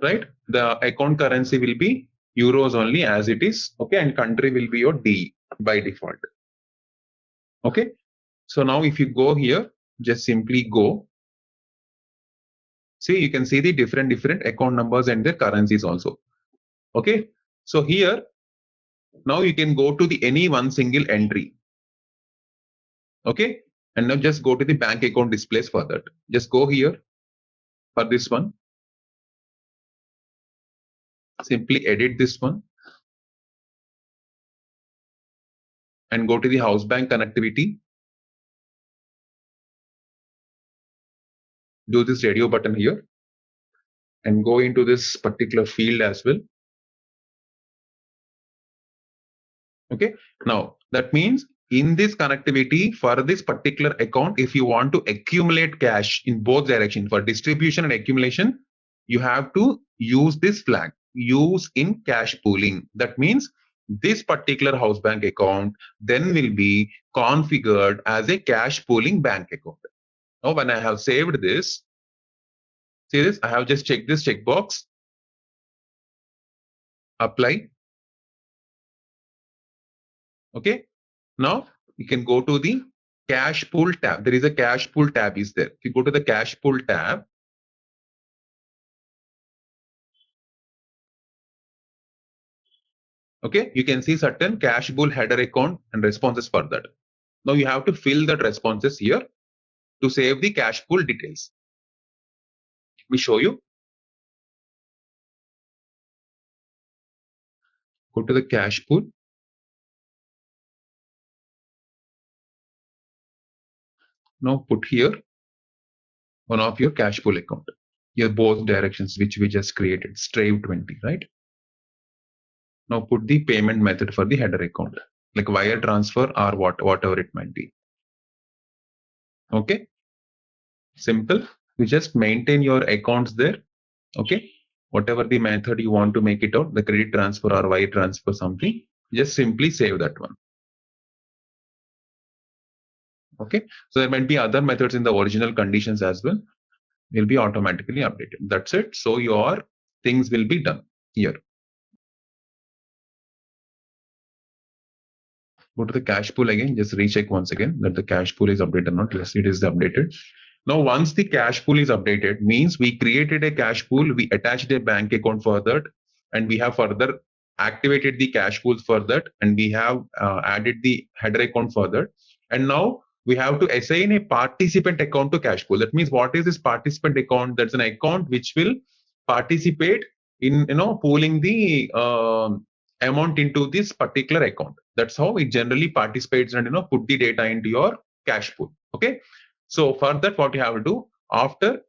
Right? The account currency will be euros only as it is. Okay, and country will be your D by default. Okay. So now if you go here, just simply go. See, you can see the different account numbers and their currencies also. Okay. So here, now you can go to the any one single entry. Okay. And now just go to the bank account displays for that. Just go here for this one. Simply edit this one. And go to the house bank connectivity. Do this radio button here. And go into this particular field as well. Okay. Now that means in this connectivity for this particular account, if you want to accumulate cash in both directions for distribution and accumulation, you have to use this flag, use in cash pooling. That means this particular house bank account then will be configured as a cash pooling bank account. Now when I have saved this, see this, I have just checked this checkbox, apply. Okay. Now you can go to the cash pool tab. There is a cash pool tab is there. If you go to the cash pool tab, okay, you can see certain cash pool header account and responses for that. Now you have to fill that responses here to save the cash pool details. Let me show you. Go to the cash pool. Now put here one of your cash pool account. Your both directions which we just created, Strive 20, right? Now put the payment method for the header account, like wire transfer or whatever it might be. Okay, simple. You just maintain your accounts there. Okay, whatever the method you want to make it out, the credit transfer or wire transfer something, just simply save that one. Okay, so there might be other methods in the original conditions as well, will be automatically updated. That's it. So your things will be done here. Go to the cash pool again, just recheck once again that the cash pool is updated or not. Yes, it is updated. Now, once the cash pool is updated, means we created a cash pool, we attached a bank account for that, and we have further activated the cash pool for that, and we have added the header account for that. And now we have to assign a participant account to cash pool. That means what is this participant account? That's an account which will participate in pooling the amount into this particular account. That's how it generally participates and put the data into your cash pool. Okay. So for that, what you have to do after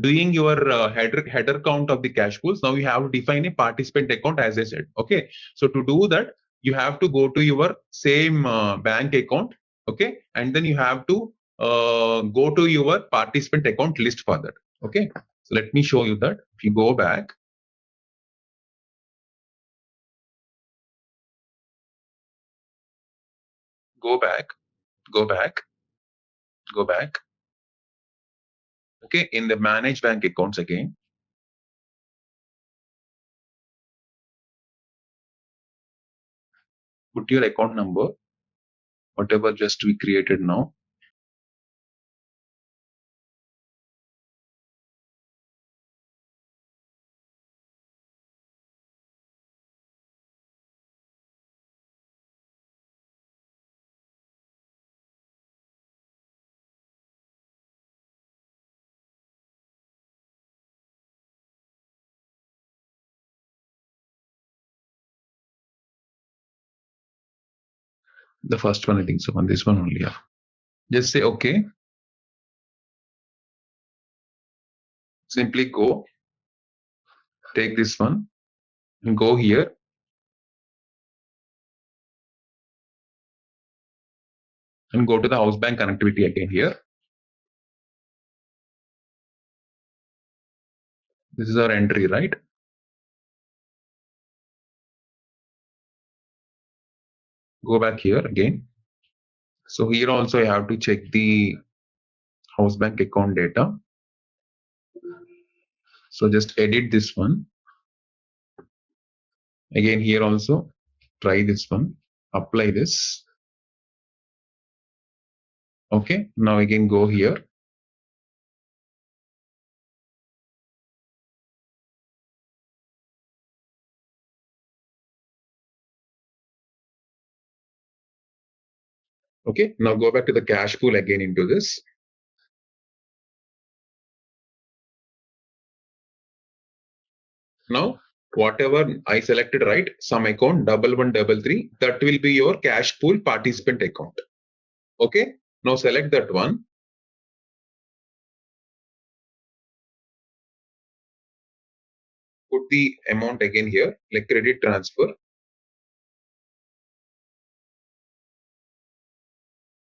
doing your header count of the cash pools, now you have to define a participant account as I said. Okay. So to do that, you have to go to your same bank account. Okay. And then you have to go to your participant account list for that. Okay. So let me show you that. If you go back, go back, go back, go back. Okay, in the manage bank accounts again, put your account number, whatever just we created now. The first one, I think so, on this one only. Yeah. Just say okay. Simply go, take this one, and go here. And go to the house bank connectivity again here. This is our entry, right? Go back here again. So here also I have to check the house bank account data. So just edit this one. Again here also, try this one, apply this. Okay, now again go here. Okay, now go back to the cash pool again into this. Now, whatever I selected, right, some account 1133, that will be your cash pool participant account. Okay, now select that one. Put the amount again here, like credit transfer.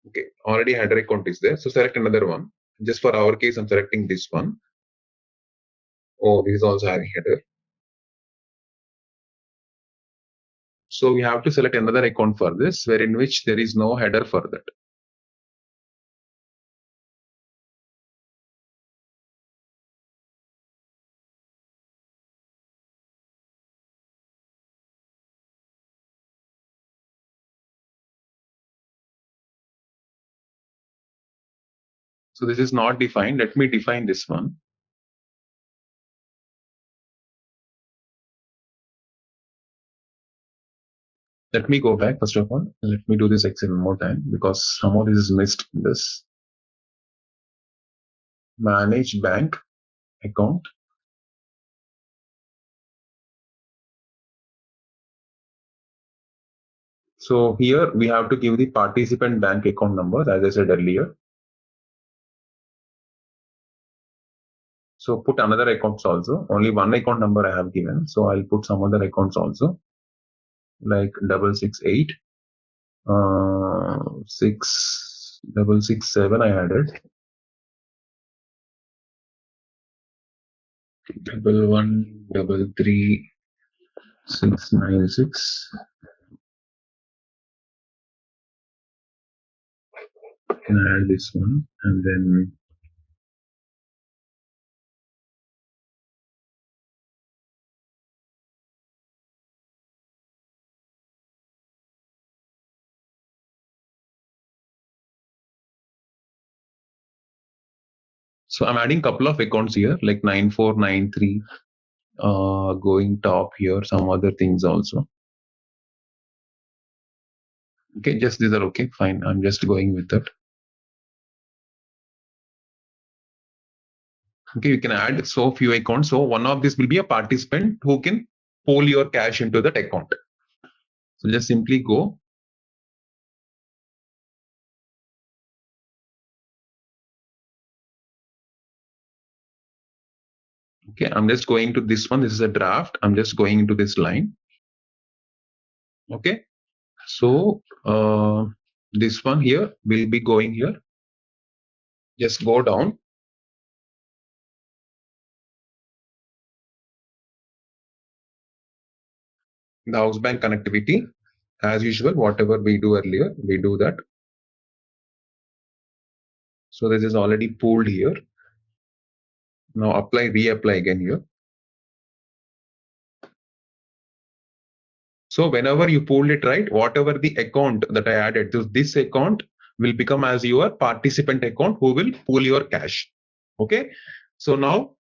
Okay, already header account is there. So select another one. Just for our case, I'm selecting this one. Oh, this is also having header. So we have to select another account for this, where in which there is no header for that. So this is not defined. Let me define this one. Let me go back first of all. Let me do this Excel one more time because some of this is missed in this. Manage bank account. So here we have to give the participant bank account number, as I said earlier. So put another accounts also. Only one account number I have given. So I'll put some other accounts also, like 668, 6667 I added. 1133,696. Can add this one, and then so I'm adding couple of accounts here, like 9493, going top here, some other things also. Okay, just these are okay, fine. I'm just going with that. Okay, you can add so few accounts. So one of this will be a participant who can pull your cash into that account. So just simply go. Okay, I'm just going to this one. This is a draft. I'm just going into this line. Okay, so this one here will be going here. Just go down. The house bank connectivity, as usual, whatever we do earlier, we do that. So this is already pulled here. Now apply, reapply again here. So whenever you pulled it, right, whatever the account that I added, this account will become as your participant account who will pull your cash. Okay. So now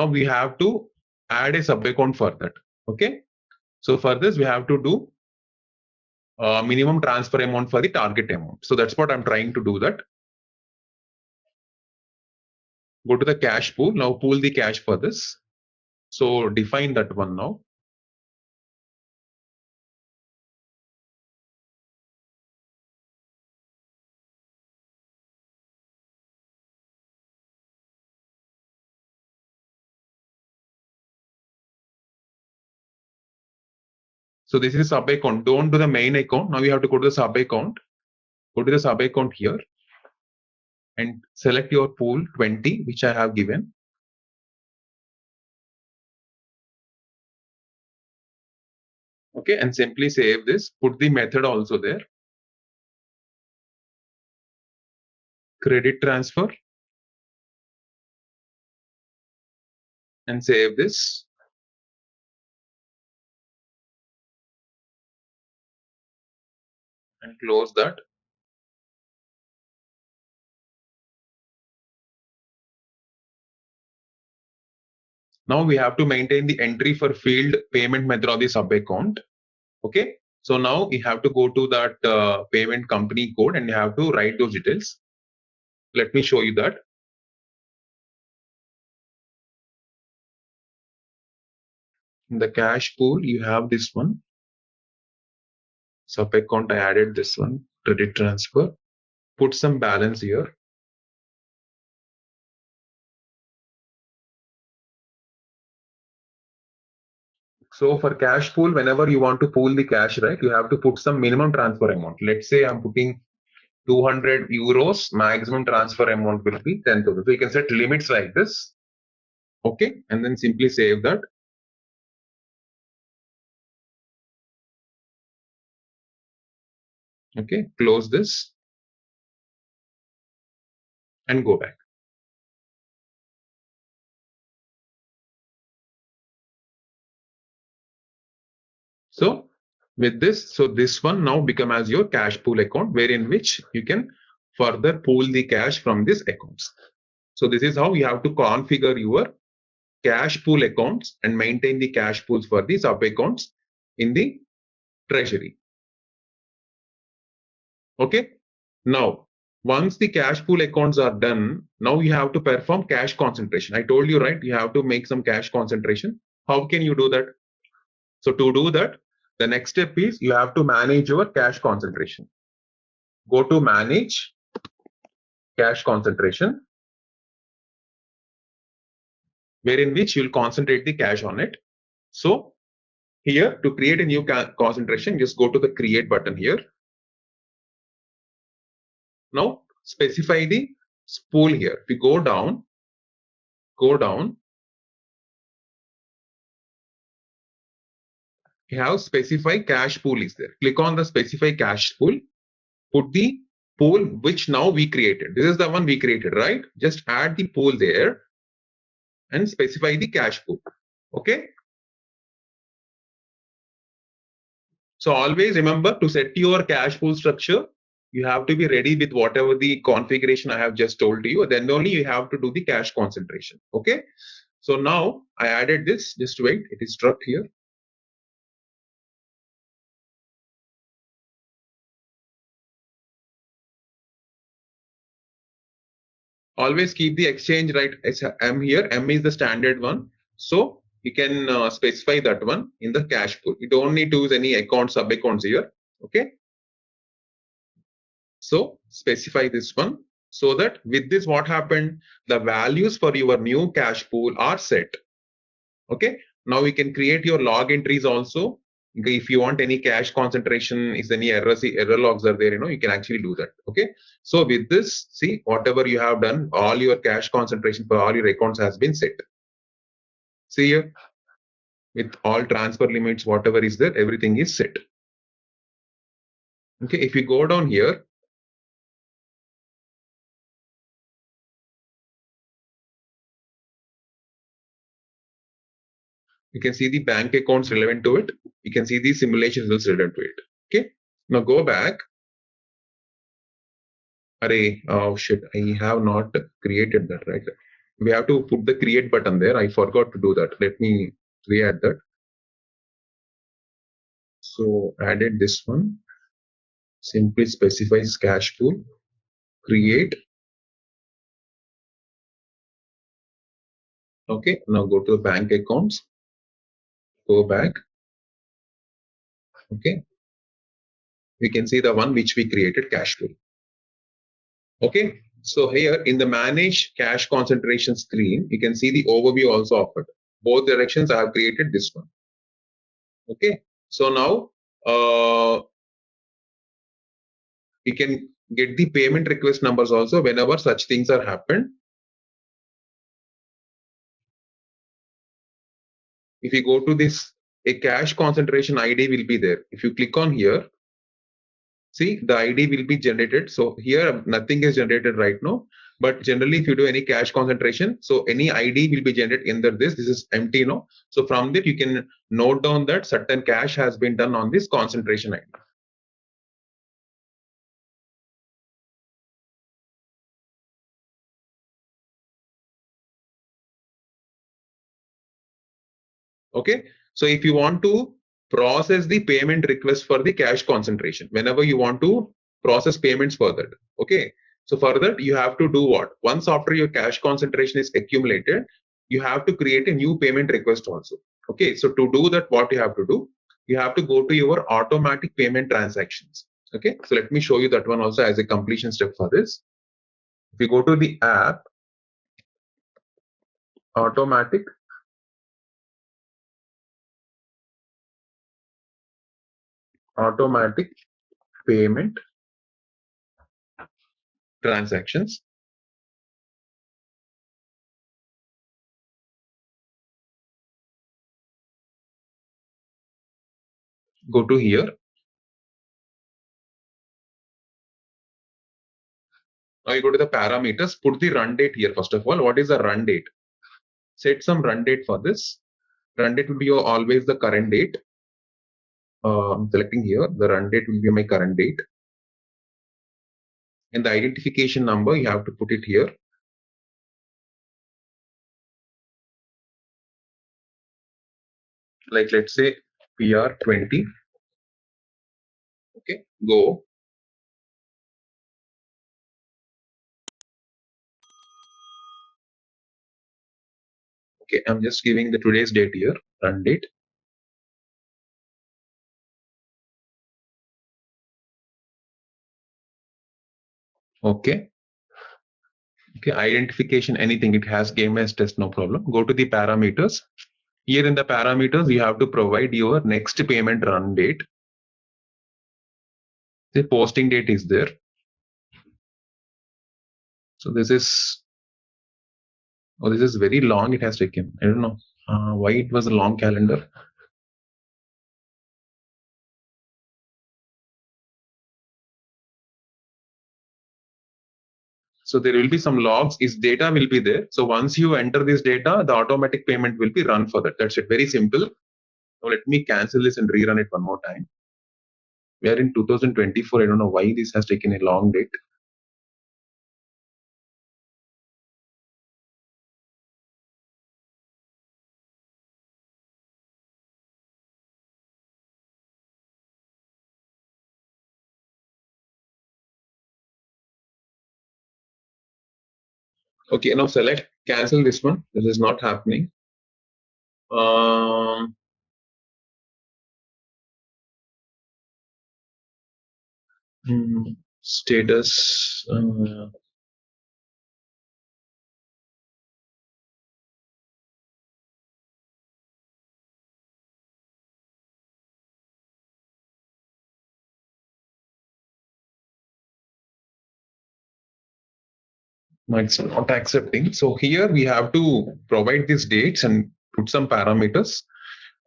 we have to add a sub account for that. Okay. So for this, we have to do minimum transfer amount for the target amount. So that's what I'm trying to do that. Go to the cash pool. Now pool the cash for this. So define that one now. So this is sub account. Don't do the main account. Now you have to go to the sub account. Go to the sub account here and select your pool 20, which I have given. Okay, and simply save this. Put the method also there. Credit transfer. And save this. And close that. Now we have to maintain the entry for field payment method of the sub account. Okay. So now we have to go to that payment company code and you have to write those details. Let me show you that. In the cash pool, you have this one. Sub account, I added this one, credit transfer. Put some balance here. So for cash pool, whenever you want to pool the cash, right, you have to put some minimum transfer amount. Let's say I'm putting 200 euros, maximum transfer amount will be 10,000. So you can set limits like this. Okay, and then simply save that. Okay, close this and go back. So with this, so this one now become as your cash pool account, wherein which you can further pool the cash from these accounts. So this is how you have to configure your cash pool accounts and maintain the cash pools for the sub accounts in the treasury. Okay. Now, once the cash pool accounts are done, now you have to perform cash concentration. I told you, right? You have to make some cash concentration. How can you do that? So to do that, the next step is you have to manage your cash concentration. Go to manage cash concentration. wherein which you'll concentrate the cash on it. So here to create a new concentration, just go to the create button here. Now specify the pool here. If you go down, you have specify cash pool is there. Click on the specify cash pool, put the pool which now we created. This is the one we created, right? Just add the pool there and specify the cash pool. Okay. So always remember to set your cash pool structure. You have to be ready with whatever the configuration I have just told you. Then only you have to do the cash concentration. Okay. So now I added this. Just wait. It is struck here. Always keep the exchange right as M here. M is the standard one. So you can specify that one in the cash pool. You don't need to use any account, sub accounts here. Okay. So specify this one so that with this, what happened? The values for your new cash pool are set. Okay. Now we can create your log entries also. If you want any cash concentration, is any error logs are there, you can actually do that. Okay. So with this, see, whatever you have done, all your cash concentration for all your accounts has been set. See here, with all transfer limits, whatever is there, everything is set. Okay. If you go down here, you can see the bank accounts relevant to it. You can see the simulation results relevant to it. Okay. Now go back. Array, oh shit, I have not created that, right? We have to put the create button there. I forgot to do that. Let me re-add that. So added this one. Simply specifies cash pool. Create. Okay. Now go to bank accounts. Go back. Okay. We can see the one which we created, cash pool. Okay. So here in the manage cash concentration screen, you can see the overview also offered. Both directions I have created this one. Okay. So now you can get the payment request numbers also whenever such things are happened. If you go to this, a cash concentration ID will be there. If you click on here, see the ID will be generated. So here nothing is generated right now, but generally if you do any cash concentration, so any ID will be generated in this. This is empty now. So from that you can note down that certain cash has been done on this concentration ID. Okay. So if you want to process the payment request for the cash concentration, whenever you want to process payments for that. Okay. So for that, you have to do what? Once after your cash concentration is accumulated, you have to create a new payment request also. Okay. So to do that, what you have to do? You have to go to your automatic payment transactions. Okay. So let me show you that one also as a completion step for this. If you go to the app, automatic payment transactions. Go to here. Now you go to the parameters, put the run date here. First of all, what is the run date? Set some run date for this. Run date will be always the current date. I'm selecting here. The run date will be my current date. And the identification number, you have to put it here. Like let's say PR20. Okay, go. Okay, I'm just giving the today's date here, run date. Okay. Okay, identification, anything, it has game as test, no problem. Go to the parameters. Here in the parameters, you have to provide your next payment run date. The posting date is there. So this is, oh, this is very long. It has taken. I don't know why it was a long calendar. So there will be some logs. Its data will be there. So once you enter this data, the automatic payment will be run for that. That's it. Very simple. Now let me cancel this and rerun it one more time. We are in 2024. I don't know why this has taken a long date. Okay, now select cancel this one. This is not happening. Um, Status. It's not accepting. So here we have to provide these dates and put some parameters,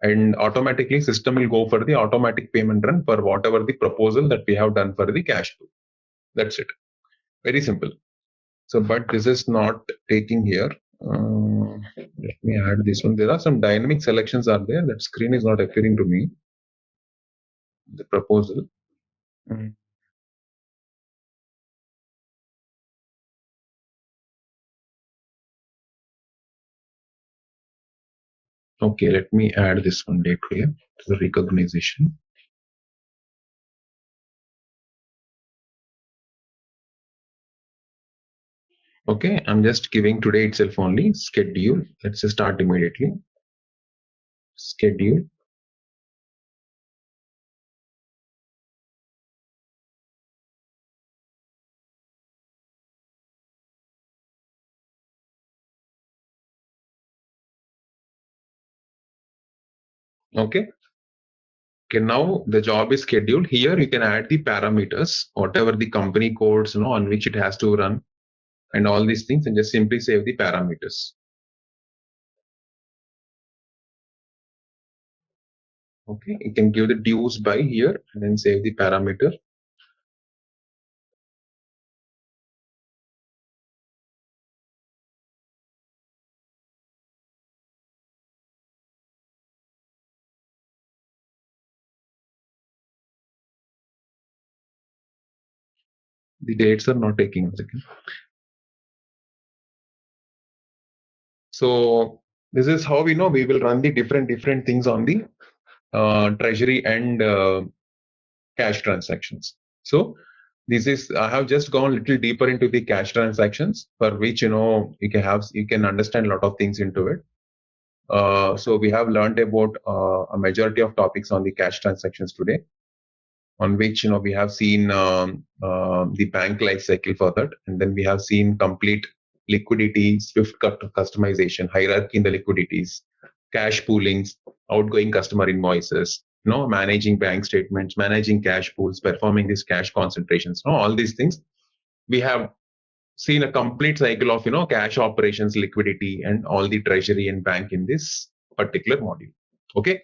and automatically system will go for the automatic payment run for whatever the proposal that we have done for the cash pool. That's it. Very simple. So, but this is not taking here. Let me add this one. There are some dynamic selections are there. That screen is not appearing to me. The proposal. Okay, let me add this one date here to the recognition. Okay, I'm just giving today itself only schedule. Let's just start immediately. Schedule. Okay. Okay, now the job is scheduled. Here you can add the parameters, whatever the company codes, on which it has to run, and all these things, and just simply save the parameters. Okay, you can give the dues by here and then save the parameter. The dates are not taking a second. So this is how we know we will run the different things on the treasury and cash transactions. So this is, I have just gone a little deeper into the cash transactions, for which you can understand a lot of things into it. So we have learned about a majority of topics on the cash transactions today, on which we have seen the bank life cycle for that, and then we have seen complete liquidity, swift customization, hierarchy in the liquidities, cash poolings, outgoing customer invoices, managing bank statements, managing cash pools, performing these cash concentrations, all these things. We have seen a complete cycle of cash operations, liquidity, and all the treasury and bank in this particular module. Okay.